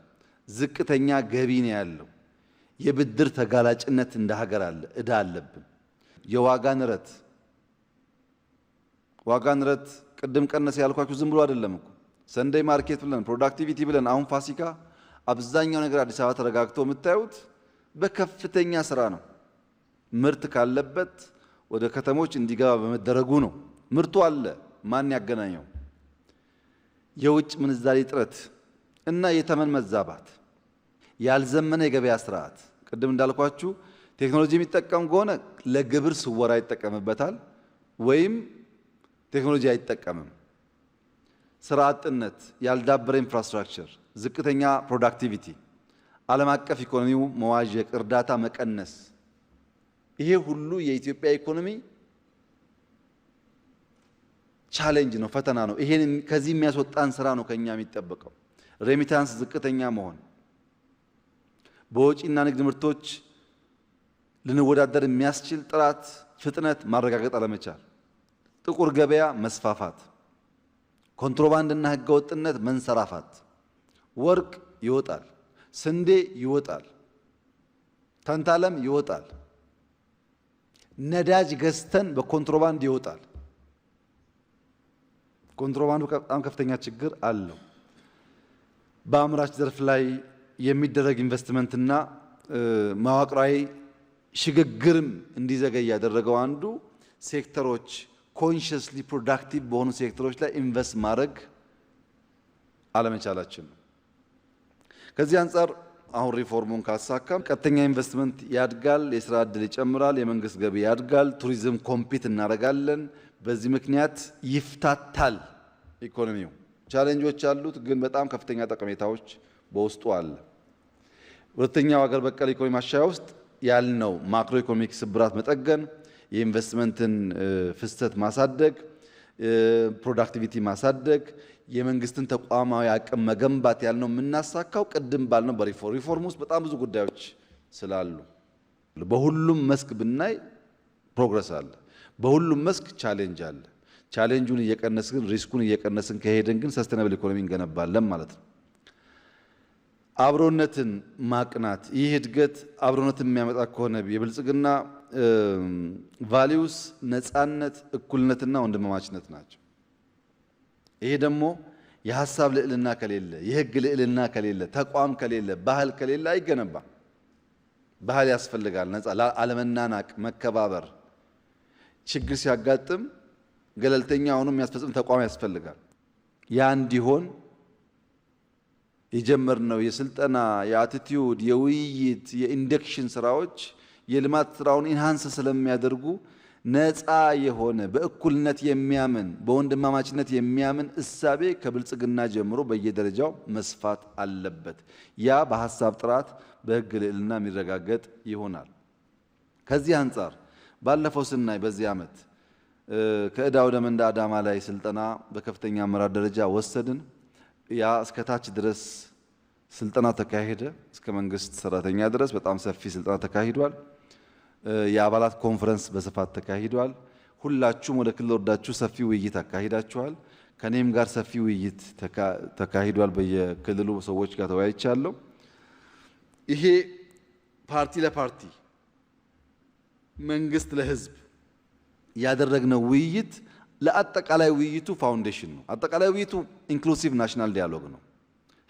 ዝቅተኛ ገቢ ነው ያለው። የብድር ተጋላጭነት እንደ ሀገር አለ፣ እዳ አለብን። የዋጋ ንረት ቅድም ቀነሰ ያልኳችሁ ዝም ብሎ አይደለም እኮ ሰንደይ ማርኬት ብለን ፕሮዳክቲቪቲ ብለን አሁን ፋሲካ አብዛኛው ነገር አዲስ አበባ ተረጋግቶ የምታዩት በከፍተኛ ስራ ነው። ምርት ካለበት ወደ ከተሞች እንዲገባ በመደረጉ ነው። ምርቱ አለ፣ ማን ያገናኘው? የውጭ ምንዛሪ እጥረት እና የተመን መዛባት፣ ያልዘመነ የገበያ ስርዓት። ቅድም እንዳልኳችሁ ቴክኖሎጂ የሚጠቀም ከሆነ ለግብር ስወራ ይጠቀምበታል ወይም ቴክኖሎጂ አይጠቀምም። ስራ አጥነት፣ ያልዳበረ ኢንፍራስትራክቸር፣ ዝቅተኛ ፕሮዳክቲቪቲ፣ ዓለም አቀፍ ኢኮኖሚው መዋዠቅ፣ እርዳታ መቀነስ፣ ይሄ ሁሉ የኢትዮጵያ ኢኮኖሚ ቻሌንጅ ነው፣ ፈተና ነው። ይሄን ከዚህ የሚያስወጣን ስራ ነው ከኛ የሚጠበቀው። ሬሚታንስ ዝቅተኛ መሆን፣ በወጪና ንግድ ምርቶች ልንወዳደር የሚያስችል ጥራት፣ ፍጥነት ማረጋገጥ አለመቻል፣ ጥቁር ገበያ መስፋፋት፣ ኮንትሮባንድና ህገወጥነት መንሰራፋት። ወርቅ ይወጣል፣ ስንዴ ይወጣል፣ ታንታለም ይወጣል፣ ነዳጅ ገዝተን በኮንትሮባንድ ይወጣል። ኮንትሮባንዱ በጣም ከፍተኛ ችግር አለው። በአምራች ዘርፍ ላይ የሚደረግ ኢንቨስትመንትና መዋቅራዊ ሽግግርም እንዲዘገይ ያደረገው አንዱ ሴክተሮች ኮንሽስሊ ፕሮዳክቲቭ በሆኑ ሴክተሮች ላይ ኢንቨስት ማድረግ አለመቻላችን ነው። ከዚህ አንጻር አሁን ሪፎርሙን ካሳካም ቀጥተኛ ኢንቨስትመንት ያድጋል፣ የስራ ዕድል ይጨምራል፣ የመንግስት ገቢ ያድጋል፣ ቱሪዝም ኮምፒት እናደርጋለን። በዚህ ምክንያት ይፍታታል ኢኮኖሚው። ቻሌንጆች አሉት፣ ግን በጣም ከፍተኛ ጠቀሜታዎች በውስጡ አለ። ሁለተኛው ሀገር በቀል ኢኮኖሚ ማሻሻያ ውስጥ ያልነው ማክሮ ኢኮኖሚክ ስብራት መጠገን፣ የኢንቨስትመንትን ፍሰት ማሳደግ፣ ፕሮዳክቲቪቲ ማሳደግ፣ የመንግስትን ተቋማዊ አቅም መገንባት ያልነው የምናሳካው ቅድም ባልነው በሪፎርም ውስጥ በጣም ብዙ ጉዳዮች ስላሉ በሁሉም መስክ ብናይ ፕሮግረስ አለ። በሁሉም መስክ ቻሌንጅ አለ። ቻሌንጁን እየቀነስን ሪስኩን እየቀነስን ከሄድን ግን ሰስቴናብል ኢኮኖሚ እንገነባለን ማለት ነው። አብሮነትን ማቅናት፣ ይህ እድገት አብሮነትን የሚያመጣ ከሆነ የብልጽግና ቫሊዩስ ነፃነት፣ እኩልነትና ወንድማማችነት ናቸው። ይሄ ደግሞ የሀሳብ ልዕልና ከሌለ፣ የህግ ልዕልና ከሌለ፣ ተቋም ከሌለ፣ ባህል ከሌለ አይገነባም። ባህል ያስፈልጋል። ነፃ አለመናናቅ፣ መከባበር፣ ችግር ሲያጋጥም ገለልተኛ ሆኖ የሚያስፈጽም ተቋም ያስፈልጋል። ያ እንዲሆን የጀመርነው የስልጠና፣ የአቲቲዩድ፣ የውይይት፣ የኢንደክሽን ስራዎች የልማት ስራውን ኢንሃንስ ስለሚያደርጉ ነፃ የሆነ በእኩልነት የሚያምን በወንድማማችነት የሚያምን እሳቤ ከብልጽግና ጀምሮ በየደረጃው መስፋት አለበት። ያ በሀሳብ ጥራት በህግ ልዕልና የሚረጋገጥ ይሆናል። ከዚህ አንጻር ባለፈው ስናይ በዚህ ዓመት ከዕዳ ወደ መንዳ አዳማ ላይ ስልጠና በከፍተኛ አመራር ደረጃ ወሰድን። ያ እስከ ታች ድረስ ስልጠና ተካሄደ። እስከ መንግስት ሰራተኛ ድረስ በጣም ሰፊ ስልጠና ተካሂዷል። የአባላት ኮንፈረንስ በስፋት ተካሂዷል። ሁላችሁም ወደ ክልል ወርዳችሁ ሰፊ ውይይት አካሂዳችኋል። ከኔም ጋር ሰፊ ውይይት ተካሂዷል። በየክልሉ ሰዎች ጋር ተወያይቻለሁ። ይሄ ፓርቲ ለፓርቲ መንግስት ለህዝብ ያደረግነው ውይይት ለአጠቃላይ ውይይቱ ፋውንዴሽን ነው። አጠቃላይ ውይይቱ ኢንክሉሲቭ ናሽናል ዲያሎግ ነው።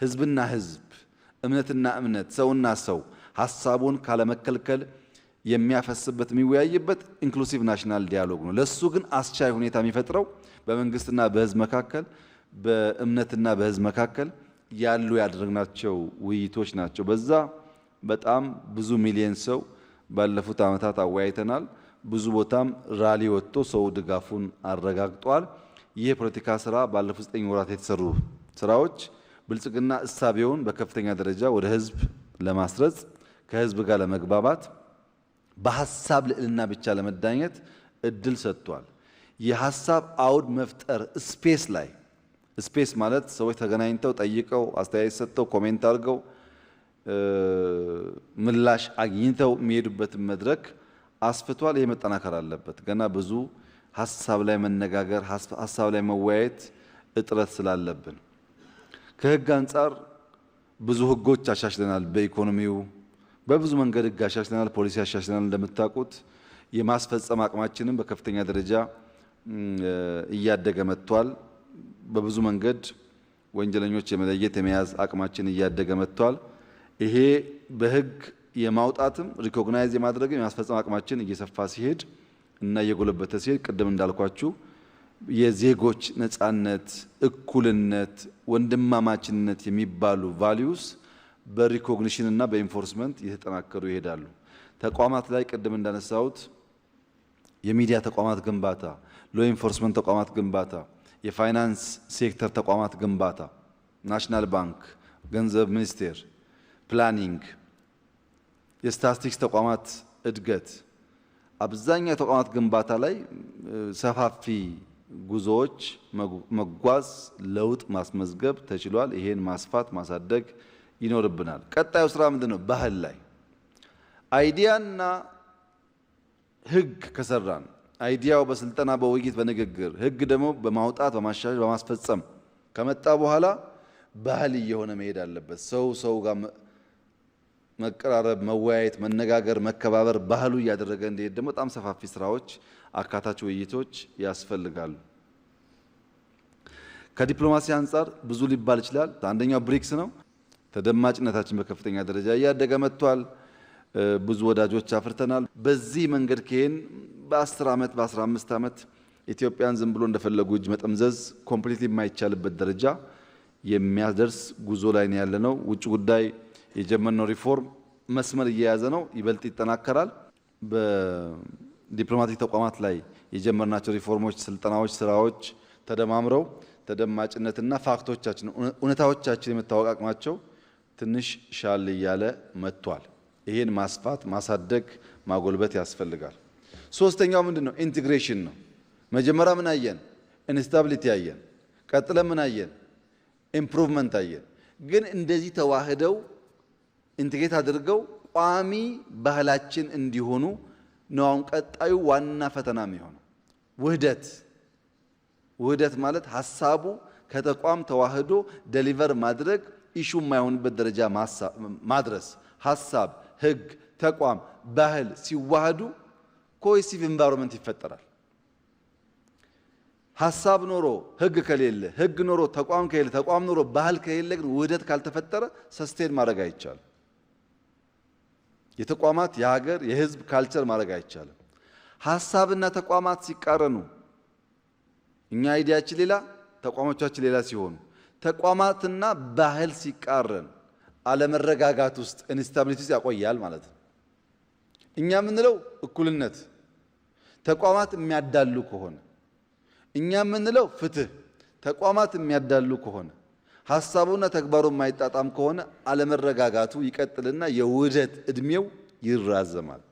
ህዝብና ህዝብ፣ እምነትና እምነት፣ ሰውና ሰው ሀሳቡን ካለመከልከል የሚያፈስበት የሚወያይበት ኢንክሉሲቭ ናሽናል ዲያሎግ ነው። ለሱ ግን አስቻይ ሁኔታ የሚፈጥረው በመንግስትና በህዝብ መካከል፣ በእምነትና በህዝብ መካከል ያሉ ያደረግናቸው ውይይቶች ናቸው። በዛ በጣም ብዙ ሚሊዮን ሰው ባለፉት ዓመታት አወያይተናል። ብዙ ቦታም ራሊ ወጥቶ ሰው ድጋፉን አረጋግጧል። ይህ የፖለቲካ ስራ ባለፉት 9 ወራት የተሰሩ ስራዎች ብልጽግና እሳቤውን በከፍተኛ ደረጃ ወደ ህዝብ ለማስረጽ፣ ከህዝብ ጋር ለመግባባት፣ በሐሳብ ልዕልና ብቻ ለመዳኘት እድል ሰጥቷል። የሐሳብ አውድ መፍጠር ስፔስ ላይ ስፔስ ማለት ሰዎች ተገናኝተው ጠይቀው አስተያየት ሰጥተው ኮሜንት አድርገው ምላሽ አግኝተው የሚሄዱበትን መድረክ አስፍቷል። ይሄ መጠናከር አለበት። ገና ብዙ ሐሳብ ላይ መነጋገር፣ ሐሳብ ላይ መወያየት እጥረት ስላለብን ከህግ አንጻር ብዙ ህጎች አሻሽለናል። በኢኮኖሚው በብዙ መንገድ ህግ አሻሽለናል፣ ፖሊሲ አሻሽለናል። እንደምታውቁት የማስፈጸም አቅማችንም በከፍተኛ ደረጃ እያደገ መጥቷል። በብዙ መንገድ ወንጀለኞች የመለየት የመያዝ አቅማችን እያደገ መጥቷል። ይሄ በህግ የማውጣትም ሪኮግናይዝ የማድረግም የማስፈጸም አቅማችን እየሰፋ ሲሄድ እና እየጎለበተ ሲሄድ ቅድም እንዳልኳችሁ የዜጎች ነፃነት፣ እኩልነት፣ ወንድማማችነት የሚባሉ ቫሊዩስ በሪኮግኒሽን እና በኢንፎርስመንት እየተጠናከሩ ይሄዳሉ። ተቋማት ላይ ቅድም እንዳነሳሁት የሚዲያ ተቋማት ግንባታ፣ ሎ ኢንፎርስመንት ተቋማት ግንባታ፣ የፋይናንስ ሴክተር ተቋማት ግንባታ፣ ናሽናል ባንክ፣ ገንዘብ ሚኒስቴር፣ ፕላኒንግ፣ የስታቲስቲክስ ተቋማት እድገት፣ አብዛኛው ተቋማት ግንባታ ላይ ሰፋፊ ጉዞዎች መጓዝ ለውጥ ማስመዝገብ ተችሏል። ይሄን ማስፋት ማሳደግ ይኖርብናል። ቀጣዩ ስራ ምንድነው? ባህል ላይ አይዲያና ህግ ከሰራን አይዲያው በስልጠና በውይይት በንግግር ህግ ደግሞ በማውጣት በማሻሻል በማስፈጸም ከመጣ በኋላ ባህል እየሆነ መሄድ አለበት። ሰው ጋር መቀራረብ፣ መወያየት፣ መነጋገር፣ መከባበር ባህሉ እያደረገ እንዲሄድ ደግሞ በጣም ሰፋፊ ስራዎች፣ አካታች ውይይቶች ያስፈልጋሉ። ከዲፕሎማሲ አንጻር ብዙ ሊባል ይችላል። አንደኛው ብሪክስ ነው። ተደማጭነታችን በከፍተኛ ደረጃ እያደገ መጥቷል። ብዙ ወዳጆች አፍርተናል። በዚህ መንገድ ከሄን በ10 ዓመት በ15 ዓመት ኢትዮጵያን ዝም ብሎ እንደፈለጉ እጅ መጠምዘዝ ኮምፕሊትሊ የማይቻልበት ደረጃ የሚያደርስ ጉዞ ላይ ነው ያለነው። ውጭ ጉዳይ የጀመርነው ሪፎርም መስመር እየያዘ ነው፣ ይበልጥ ይጠናከራል። በዲፕሎማቲክ ተቋማት ላይ የጀመርናቸው ሪፎርሞች፣ ስልጠናዎች፣ ስራዎች ተደማምረው ተደማጭነትና ፋክቶቻችን እውነታዎቻችን የመታወቅ አቅማቸው ትንሽ ሻል እያለ መጥቷል። ይሄን ማስፋት ማሳደግ ማጎልበት ያስፈልጋል። ሶስተኛው ምንድነው? ኢንቲግሬሽን ነው። መጀመሪያ ምን አየን? ኢንስታቢሊቲ አየን። ቀጥለን ምን አየን? ኢምፕሩቭመንት አየን። ግን እንደዚህ ተዋህደው ኢንቲግሬት አድርገው ቋሚ ባህላችን እንዲሆኑ ነው አሁን ቀጣዩ ዋና ፈተና የሚሆነው። ውህደት ማለት ሐሳቡ ከተቋም ተዋህዶ ዴሊቨር ማድረግ ኢሹ የማይሆንበት ደረጃ ማድረስ። ሐሳብ፣ ህግ፣ ተቋም፣ ባህል ሲዋሃዱ ኮሄሲቭ ኢንቫይሮንመንት ይፈጠራል። ሐሳብ ኖሮ ህግ ከሌለ፣ ህግ ኖሮ ተቋም ከሌለ፣ ተቋም ኖሮ ባህል ከሌለ ግን ውህደት ካልተፈጠረ ሰስቴን ማድረግ አይቻልም። የተቋማት የሀገር የህዝብ ካልቸር ማድረግ አይቻልም። ሐሳብና ተቋማት ሲቃረኑ እኛ አይዲያችን ሌላ ተቋሞቻችን ሌላ ሲሆኑ ተቋማትና ባህል ሲቃረን አለመረጋጋት ውስጥ ኢንስታቢሊቲ ውስጥ ያቆያል ማለት ነው። እኛ የምንለው እኩልነት ተቋማት የሚያዳሉ ከሆነ እኛ የምንለው ፍትህ ተቋማት የሚያዳሉ ከሆነ ሐሳቡና ተግባሩ የማይጣጣም ከሆነ አለመረጋጋቱ ይቀጥልና የውህደት እድሜው ይራዘማል።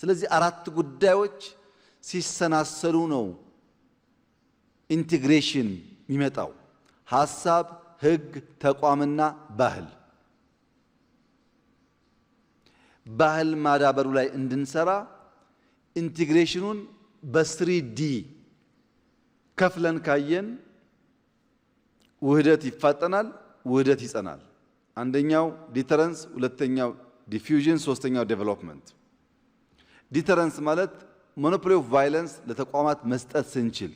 ስለዚህ አራት ጉዳዮች ሲሰናሰሉ ነው ኢንቲግሬሽን የሚመጣው። ሐሳብ፣ ህግ፣ ተቋምና ባህል። ባህል ማዳበሩ ላይ እንድንሰራ ኢንቲግሬሽኑን በ3D ከፍለን ካየን ውህደት ይፋጠናል፣ ውህደት ይጸናል። አንደኛው ዲተረንስ፣ ሁለተኛው ዲፊውዥን፣ ሶስተኛው ዴቨሎፕመንት። ዲተረንስ ማለት ሞኖፖሊ ኦፍ ቫይለንስ ለተቋማት መስጠት ስንችል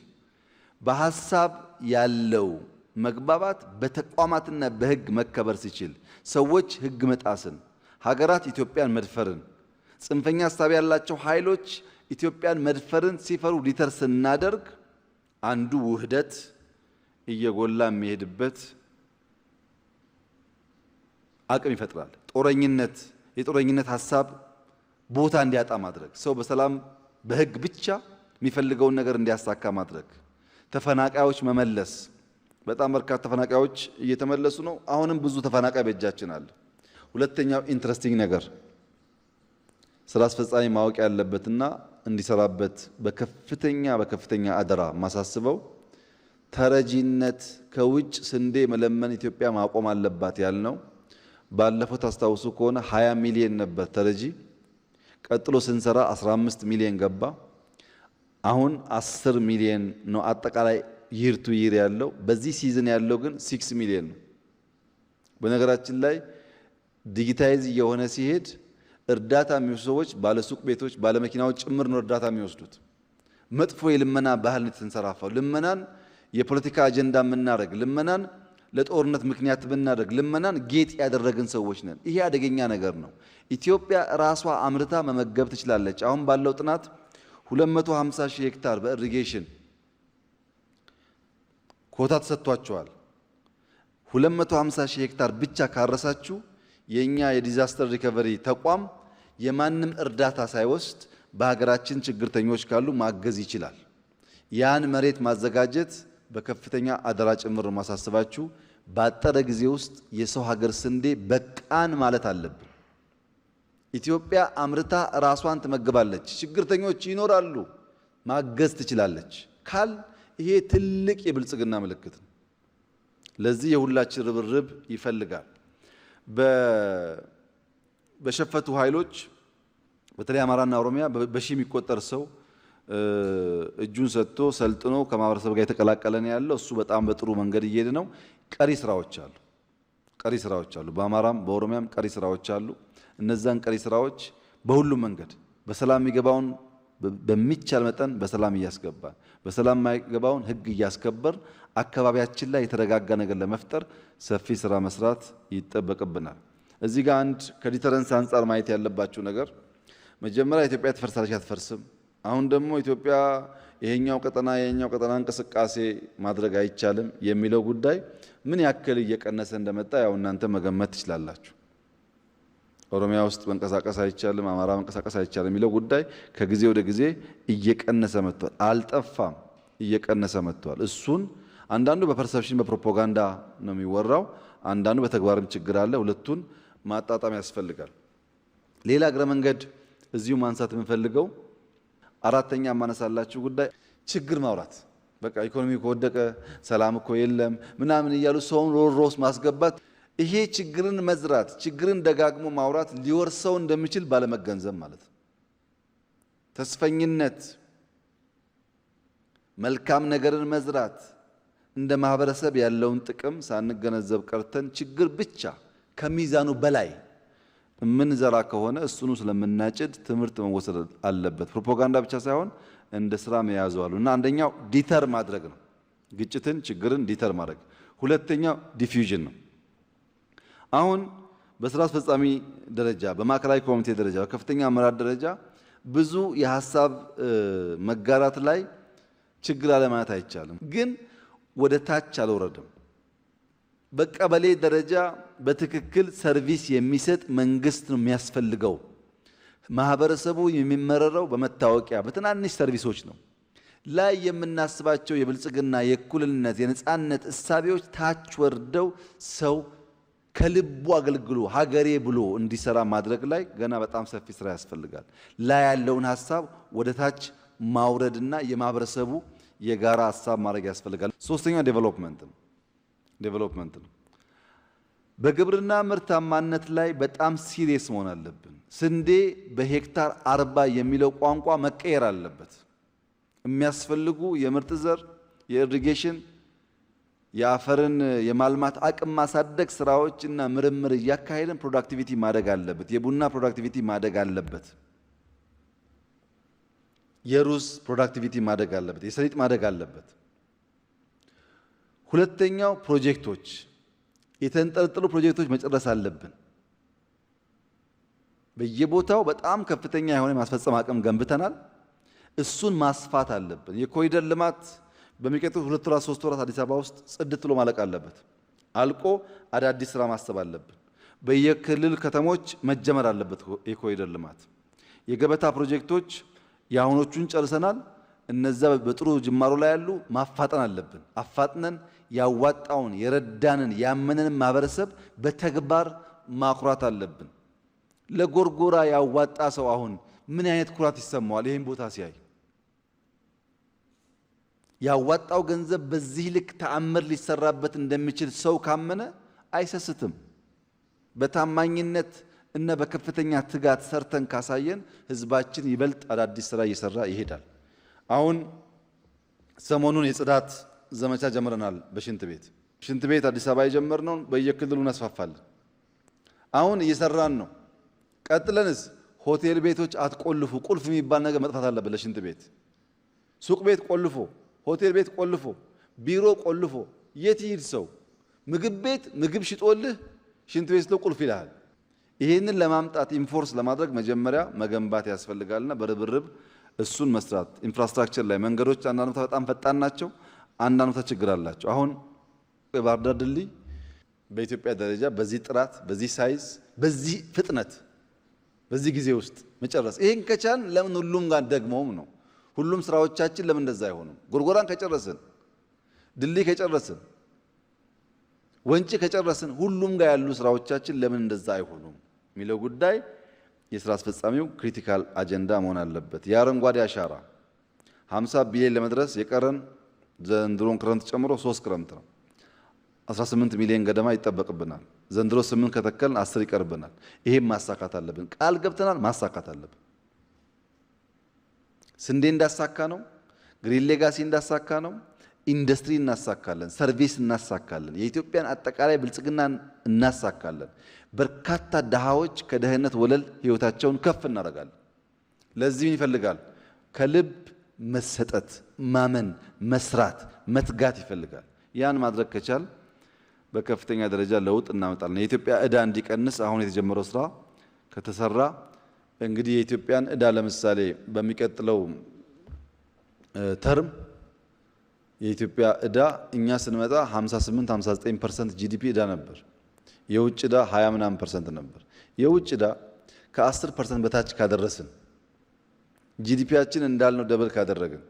በሐሳብ ያለው መግባባት በተቋማትና በህግ መከበር ሲችል ሰዎች ህግ መጣስን፣ ሀገራት ኢትዮጵያን መድፈርን፣ ጽንፈኛ ሐሳብ ያላቸው ኃይሎች ኢትዮጵያን መድፈርን ሲፈሩ ዲተር ስናደርግ አንዱ ውህደት እየጎላ የሚሄድበት አቅም ይፈጥራል። የጦረኝነት ሐሳብ ቦታ እንዲያጣ ማድረግ፣ ሰው በሰላም በህግ ብቻ የሚፈልገውን ነገር እንዲያሳካ ማድረግ፣ ተፈናቃዮች መመለስ። በጣም በርካታ ተፈናቃዮች እየተመለሱ ነው። አሁንም ብዙ ተፈናቃይ በእጃችን አለ። ሁለተኛው ኢንትረስቲንግ ነገር ስራ አስፈጻሚ ማወቅ ያለበትና እንዲሰራበት በከፍተኛ አደራ ማሳስበው ተረጂነት ከውጭ ስንዴ መለመን ኢትዮጵያ ማቆም አለባት ያልነው ባለፈው ታስታውሱ ከሆነ 20 ሚሊዮን ነበር ተረጂ። ቀጥሎ ስንሰራ 15 ሚሊዮን ገባ። አሁን 10 ሚሊዮን ነው አጠቃላይ ይር ቱ ይር ያለው። በዚህ ሲዝን ያለው ግን 6 ሚሊዮን ነው። በነገራችን ላይ ዲጂታይዝ እየሆነ ሲሄድ እርዳታ የሚወስዱ ሰዎች ባለሱቅ ቤቶች፣ ባለመኪናዎች ጭምር ነው እርዳታ የሚወስዱት። መጥፎ የልመና ባህል የተንሰራፋው። ልመናን የፖለቲካ አጀንዳ የምናደርግ፣ ልመናን ለጦርነት ምክንያት ብናደርግ፣ ልመናን ጌጥ ያደረግን ሰዎች ነን። ይሄ አደገኛ ነገር ነው። ኢትዮጵያ ራሷ አምርታ መመገብ ትችላለች። አሁን ባለው ጥናት 250 ሺህ ሄክታር በኢሪጌሽን ኮታ ተሰጥቷቸዋል። 250 ሺህ ሄክታር ብቻ ካረሳችሁ የኛ የዲዛስተር ሪከቨሪ ተቋም የማንም እርዳታ ሳይወስድ በሀገራችን ችግርተኞች ካሉ ማገዝ ይችላል። ያን መሬት ማዘጋጀት በከፍተኛ አደራ ጭምር ማሳስባችሁ። ባጠረ ጊዜ ውስጥ የሰው ሀገር ስንዴ በቃን ማለት አለብን። ኢትዮጵያ አምርታ ራሷን ትመግባለች፣ ችግርተኞች ይኖራሉ፣ ማገዝ ትችላለች ካል ይሄ ትልቅ የብልጽግና ምልክት ነው። ለዚህ የሁላችን ርብርብ ይፈልጋል። በሸፈቱ ኃይሎች በተለይ አማራና ኦሮሚያ በሺ የሚቆጠር ሰው እጁን ሰጥቶ ሰልጥኖ ከማህበረሰብ ጋር የተቀላቀለ ነው ያለው። እሱ በጣም በጥሩ መንገድ እየሄደ ነው። ቀሪ ስራዎች አሉ። በአማራም በኦሮሚያም ቀሪ ስራዎች አሉ። እነዛን ቀሪ ስራዎች በሁሉም መንገድ በሰላም የሚገባውን በሚቻል መጠን በሰላም እያስገባን በሰላም የማይገባውን ሕግ እያስከበር አካባቢያችን ላይ የተረጋጋ ነገር ለመፍጠር ሰፊ ስራ መስራት ይጠበቅብናል። እዚህ ጋር አንድ ከዲተረንስ አንጻር ማየት ያለባችሁ ነገር መጀመሪያ ኢትዮጵያ ትፈርሳለች አትፈርስም፣ አሁን ደግሞ ኢትዮጵያ ይሄኛው ቀጠና እንቅስቃሴ ማድረግ አይቻልም የሚለው ጉዳይ ምን ያክል እየቀነሰ እንደመጣ ያው እናንተ መገመት ትችላላችሁ። ኦሮሚያ ውስጥ መንቀሳቀስ አይቻልም፣ አማራ መንቀሳቀስ አይቻልም የሚለው ጉዳይ ከጊዜ ወደ ጊዜ እየቀነሰ መጥቷል። አልጠፋም፣ እየቀነሰ መጥቷል። እሱን አንዳንዱ በፐርሰፕሽን በፕሮፓጋንዳ ነው የሚወራው፣ አንዳንዱ በተግባርም ችግር አለ። ሁለቱን ማጣጣም ያስፈልጋል። ሌላ እግረ መንገድ እዚሁ ማንሳት የምንፈልገው አራተኛ ማነሳላችሁ ጉዳይ ችግር ማውራት። በቃ ኢኮኖሚ ከወደቀ ሰላም እኮ የለም ምናምን እያሉ ሰውን ሮሮስ ማስገባት፣ ይሄ ችግርን መዝራት፣ ችግርን ደጋግሞ ማውራት ሊወርሰው እንደሚችል ባለመገንዘብ ማለት ነው። ተስፈኝነት፣ መልካም ነገርን መዝራት፣ እንደ ማህበረሰብ ያለውን ጥቅም ሳንገነዘብ ቀርተን ችግር ብቻ ከሚዛኑ በላይ የምንዘራ ከሆነ እሱኑ ስለምናጭድ ትምህርት መወሰድ አለበት። ፕሮፓጋንዳ ብቻ ሳይሆን እንደ ስራ መያዙ አሉ እና አንደኛው ዲተር ማድረግ ነው፣ ግጭትን ችግርን ዲተር ማድረግ። ሁለተኛው ዲፊውዥን ነው። አሁን በስራ አስፈጻሚ ደረጃ፣ በማዕከላዊ ኮሚቴ ደረጃ፣ በከፍተኛ አመራር ደረጃ ብዙ የሀሳብ መጋራት ላይ ችግር አለማለት አይቻልም፣ ግን ወደ ታች አልወረድም። በቀበሌ ደረጃ በትክክል ሰርቪስ የሚሰጥ መንግስት ነው የሚያስፈልገው። ማህበረሰቡ የሚመረረው በመታወቂያ በትናንሽ ሰርቪሶች ነው። ላይ የምናስባቸው የብልጽግና የእኩልነት የነጻነት እሳቤዎች ታች ወርደው ሰው ከልቡ አገልግሎ ሀገሬ ብሎ እንዲሰራ ማድረግ ላይ ገና በጣም ሰፊ ስራ ያስፈልጋል። ላይ ያለውን ሀሳብ ወደ ታች ማውረድና የማህበረሰቡ የጋራ ሀሳብ ማድረግ ያስፈልጋል። ሶስተኛው ዴቨሎፕመንት ነው። በግብርና ምርታማነት ላይ በጣም ሲሪየስ መሆን አለብን። ስንዴ በሄክታር 40 የሚለው ቋንቋ መቀየር አለበት። የሚያስፈልጉ የምርጥ ዘር፣ የኢሪጌሽን፣ የአፈርን የማልማት አቅም ማሳደግ ስራዎች እና ምርምር እያካሄደን ፕሮዳክቲቪቲ ማደግ አለበት። የቡና ፕሮዳክቲቪቲ ማደግ አለበት። የሩዝ ፕሮዳክቲቪቲ ማደግ አለበት። የሰሊጥ ማደግ አለበት። ሁለተኛው ፕሮጀክቶች፣ የተንጠለጠሉ ፕሮጀክቶች መጨረስ አለብን። በየቦታው በጣም ከፍተኛ የሆነ የማስፈጸም አቅም ገንብተናል። እሱን ማስፋት አለብን። የኮሪደር ልማት በሚቀጥሉት 2 ወራት 3 ወራት አዲስ አበባ ውስጥ ጽድት ብሎ ማለቅ አለበት። አልቆ አዳዲስ ስራ ማሰብ አለብን። በየክልል ከተሞች መጀመር አለበት የኮሪደር ልማት። የገበታ ፕሮጀክቶች የአሁኖቹን ጨርሰናል። እነዛ በጥሩ ጅማሮ ላይ ያሉ ማፋጠን አለብን። አፋጥነን ያዋጣውን የረዳንን ያመነንን ማህበረሰብ በተግባር ማኩራት አለብን። ለጎርጎራ ያዋጣ ሰው አሁን ምን አይነት ኩራት ይሰማዋል? ይሄን ቦታ ሲያይ ያዋጣው ገንዘብ በዚህ ልክ ተአምር ሊሰራበት እንደሚችል ሰው ካመነ አይሰስትም። በታማኝነት እና በከፍተኛ ትጋት ሰርተን ካሳየን ህዝባችን ይበልጥ አዳዲስ ስራ እየሰራ ይሄዳል። አሁን ሰሞኑን የጽዳት ዘመቻ ጀምረናል። በሽንት ቤት አዲስ አበባ የጀመርነውን በየክልሉ እናስፋፋለን። አሁን እየሰራን ነው። ቀጥለንስ ሆቴል ቤቶች አትቆልፉ፣ ቁልፍ የሚባል ነገር መጥፋት አለበት። ለሽንት ቤት ሱቅ ቤት ቆልፎ፣ ሆቴል ቤት ቆልፎ፣ ቢሮ ቆልፎ የት ይሄድ ሰው? ምግብ ቤት ምግብ ሽጦልህ ሽንት ቤት ስለው ቁልፍ ይልሃል። ይሄንን ለማምጣት ኢንፎርስ ለማድረግ መጀመሪያ መገንባት ያስፈልጋልና በርብርብ እሱን መስራት። ኢንፍራስትራክቸር ላይ መንገዶች አንዳንድ ቦታ በጣም ፈጣን ናቸው፣ አንዳንድ ቦታ ችግር አላቸው። አሁን የባህር ዳር ድልድይ በኢትዮጵያ ደረጃ በዚህ ጥራት፣ በዚህ ሳይዝ፣ በዚህ ፍጥነት፣ በዚህ ጊዜ ውስጥ መጨረስ ይሄን ከቻልን ለምን ሁሉም ጋር ደግሞም ነው? ሁሉም ስራዎቻችን ለምን እንደዛ አይሆኑም? ጎርጎራን ከጨረስን፣ ድልድይ ከጨረስን፣ ወንጪ ከጨረስን ሁሉም ጋር ያሉ ስራዎቻችን ለምን እንደዛ አይሆኑም የሚለው ጉዳይ የስራ አስፈጻሚው ክሪቲካል አጀንዳ መሆን አለበት። የአረንጓዴ አሻራ 50 ቢሊዮን ለመድረስ የቀረን ዘንድሮን ክረምት ጨምሮ 3 ክረምት ነው። 18 ሚሊዮን ገደማ ይጠበቅብናል። ዘንድሮ 8 ከተከልን 10 ይቀርብናል። ይሄም ማሳካት አለብን። ቃል ገብተናል፣ ማሳካት አለብን። ስንዴ እንዳሳካ ነው፣ ግሪን ሌጋሲ እንዳሳካ ነው፣ ኢንዱስትሪ እናሳካለን፣ ሰርቪስ እናሳካለን፣ የኢትዮጵያን አጠቃላይ ብልጽግና እናሳካለን። በርካታ ድሃዎች ከድህነት ወለል ህይወታቸውን ከፍ እናደርጋለን። ለዚህ ምን ይፈልጋል? ከልብ መሰጠት፣ ማመን፣ መስራት፣ መትጋት ይፈልጋል። ያን ማድረግ ከቻል በከፍተኛ ደረጃ ለውጥ እናመጣለን። የኢትዮጵያ ዕዳ እንዲቀንስ አሁን የተጀመረው ስራ ከተሰራ እንግዲህ የኢትዮጵያን ዕዳ ለምሳሌ በሚቀጥለው ተርም የኢትዮጵያ ዕዳ እኛ ስንመጣ 58-59% ጂዲፒ ዕዳ ነበር። የውጭ ዕዳ 20% ነበር። የውጭ ዕዳ ከ10% በታች ካደረስን ጂዲፒያችን እንዳልነው ደብል ካደረግን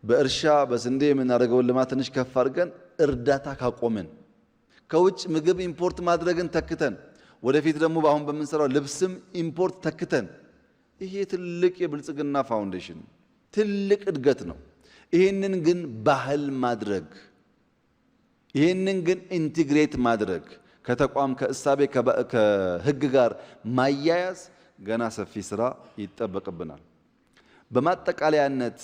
በእርሻ በስንዴ የምናደርገውን ልማት ትንሽ ከፍ አድርገን እርዳታ ካቆምን ከውጭ ምግብ ኢምፖርት ማድረግን ተክተን ወደፊት ደግሞ በአሁን በምንሰራው ልብስም ኢምፖርት ተክተን ይሄ ትልቅ የብልጽግና ፋውንዴሽን ትልቅ እድገት ነው። ይሄንን ግን ባህል ማድረግ ይሄንን ግን ኢንቲግሬት ማድረግ ከተቋም ከእሳቤ ከህግ ጋር ማያያዝ ገና ሰፊ ስራ ይጠበቅብናል። በማጠቃለያነት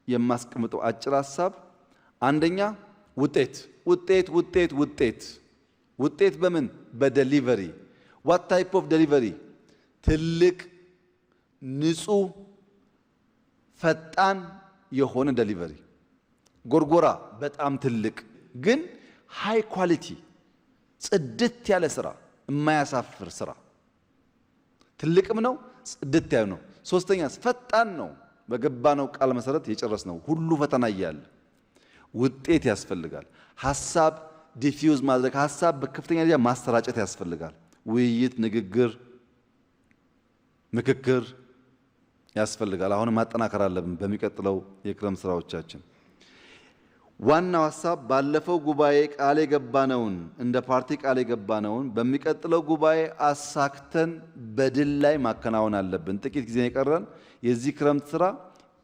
የማስቀምጠው አጭር ሐሳብ አንደኛ ውጤት ውጤት ውጤት ውጤት ውጤት በምን በዴሊቨሪ what type of delivery ትልቅ ንጹህ ፈጣን የሆነ ዴሊቨሪ ጎርጎራ በጣም ትልቅ ግን ሃይ ኳሊቲ ጽድት ያለ ስራ የማያሳፍር ስራ ትልቅም ነው ጽድት ያለ ነው። ሶስተኛ ፈጣን ነው በገባነው ቃል መሰረት የጨረስነው ሁሉ ፈተና እያለ ውጤት ያስፈልጋል። ሐሳብ ዲፊውዝ ማድረግ ሐሳብ በከፍተኛ ደረጃ ማሰራጨት ያስፈልጋል። ውይይት፣ ንግግር፣ ምክክር ያስፈልጋል። አሁን ማጠናከር አለብን በሚቀጥለው የክረምት ስራዎቻችን። ዋናው ሐሳብ ባለፈው ጉባኤ ቃል የገባነውን እንደ ፓርቲ ቃል የገባነውን በሚቀጥለው ጉባኤ አሳክተን በድል ላይ ማከናወን አለብን። ጥቂት ጊዜ የቀረን የዚህ ክረምት ስራ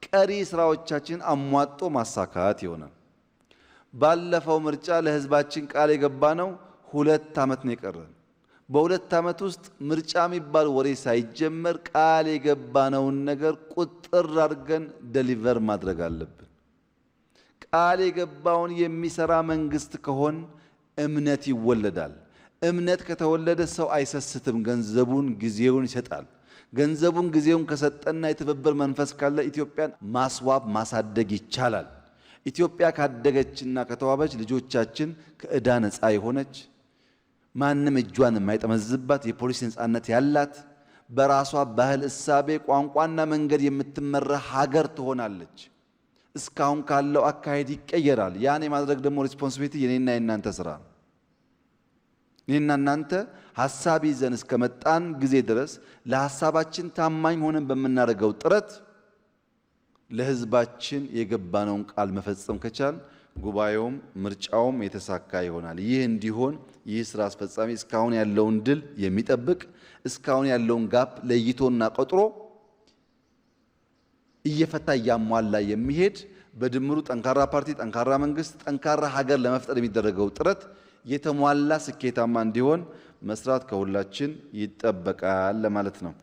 ቀሪ ስራዎቻችን አሟጦ ማሳካት ይሆናል። ባለፈው ምርጫ ለህዝባችን ቃል የገባነው 2 ዓመት ነው የቀረን። በ2 ዓመት ውስጥ ምርጫ የሚባል ወሬ ሳይጀመር ቃል የገባነውን ነገር ቁጥር አድርገን ዴሊቨር ማድረግ አለብን። ቃል የገባውን የሚሰራ መንግስት ከሆን እምነት ይወለዳል። እምነት ከተወለደ ሰው አይሰስትም፣ ገንዘቡን ጊዜውን ይሰጣል። ገንዘቡን ጊዜውን ከሰጠና የትብብር መንፈስ ካለ ኢትዮጵያን ማስዋብ ማሳደግ ይቻላል። ኢትዮጵያ ካደገችና ከተዋበች ልጆቻችን ከዕዳ ነፃ የሆነች ማንም እጇን የማይጠመዝባት የፖሊስ ነፃነት ያላት በራሷ ባህል፣ እሳቤ፣ ቋንቋና መንገድ የምትመራ ሀገር ትሆናለች። እስካሁን ካለው አካሄድ ይቀየራል። ያን የማድረግ ደግሞ ሪስፖንሲቢሊቲ የኔና የናንተ ስራ ነው። እኔና እናንተ ሐሳብ ይዘን እስከመጣን ጊዜ ድረስ ለሐሳባችን ታማኝ ሆነን በምናደርገው ጥረት ለህዝባችን የገባነውን ቃል መፈጸም ከቻል ጉባኤውም ምርጫውም የተሳካ ይሆናል። ይህ እንዲሆን ይህ ስራ አስፈጻሚ እስካሁን ያለውን ድል የሚጠብቅ እስካሁን ያለውን ጋፕ ለይቶና ቆጥሮ እየፈታ እያሟላ የሚሄድ በድምሩ ጠንካራ ፓርቲ፣ ጠንካራ መንግስት፣ ጠንካራ ሀገር ለመፍጠር የሚደረገው ጥረት የተሟላ ስኬታማ እንዲሆን መስራት ከሁላችን ይጠበቃል ለማለት ነው።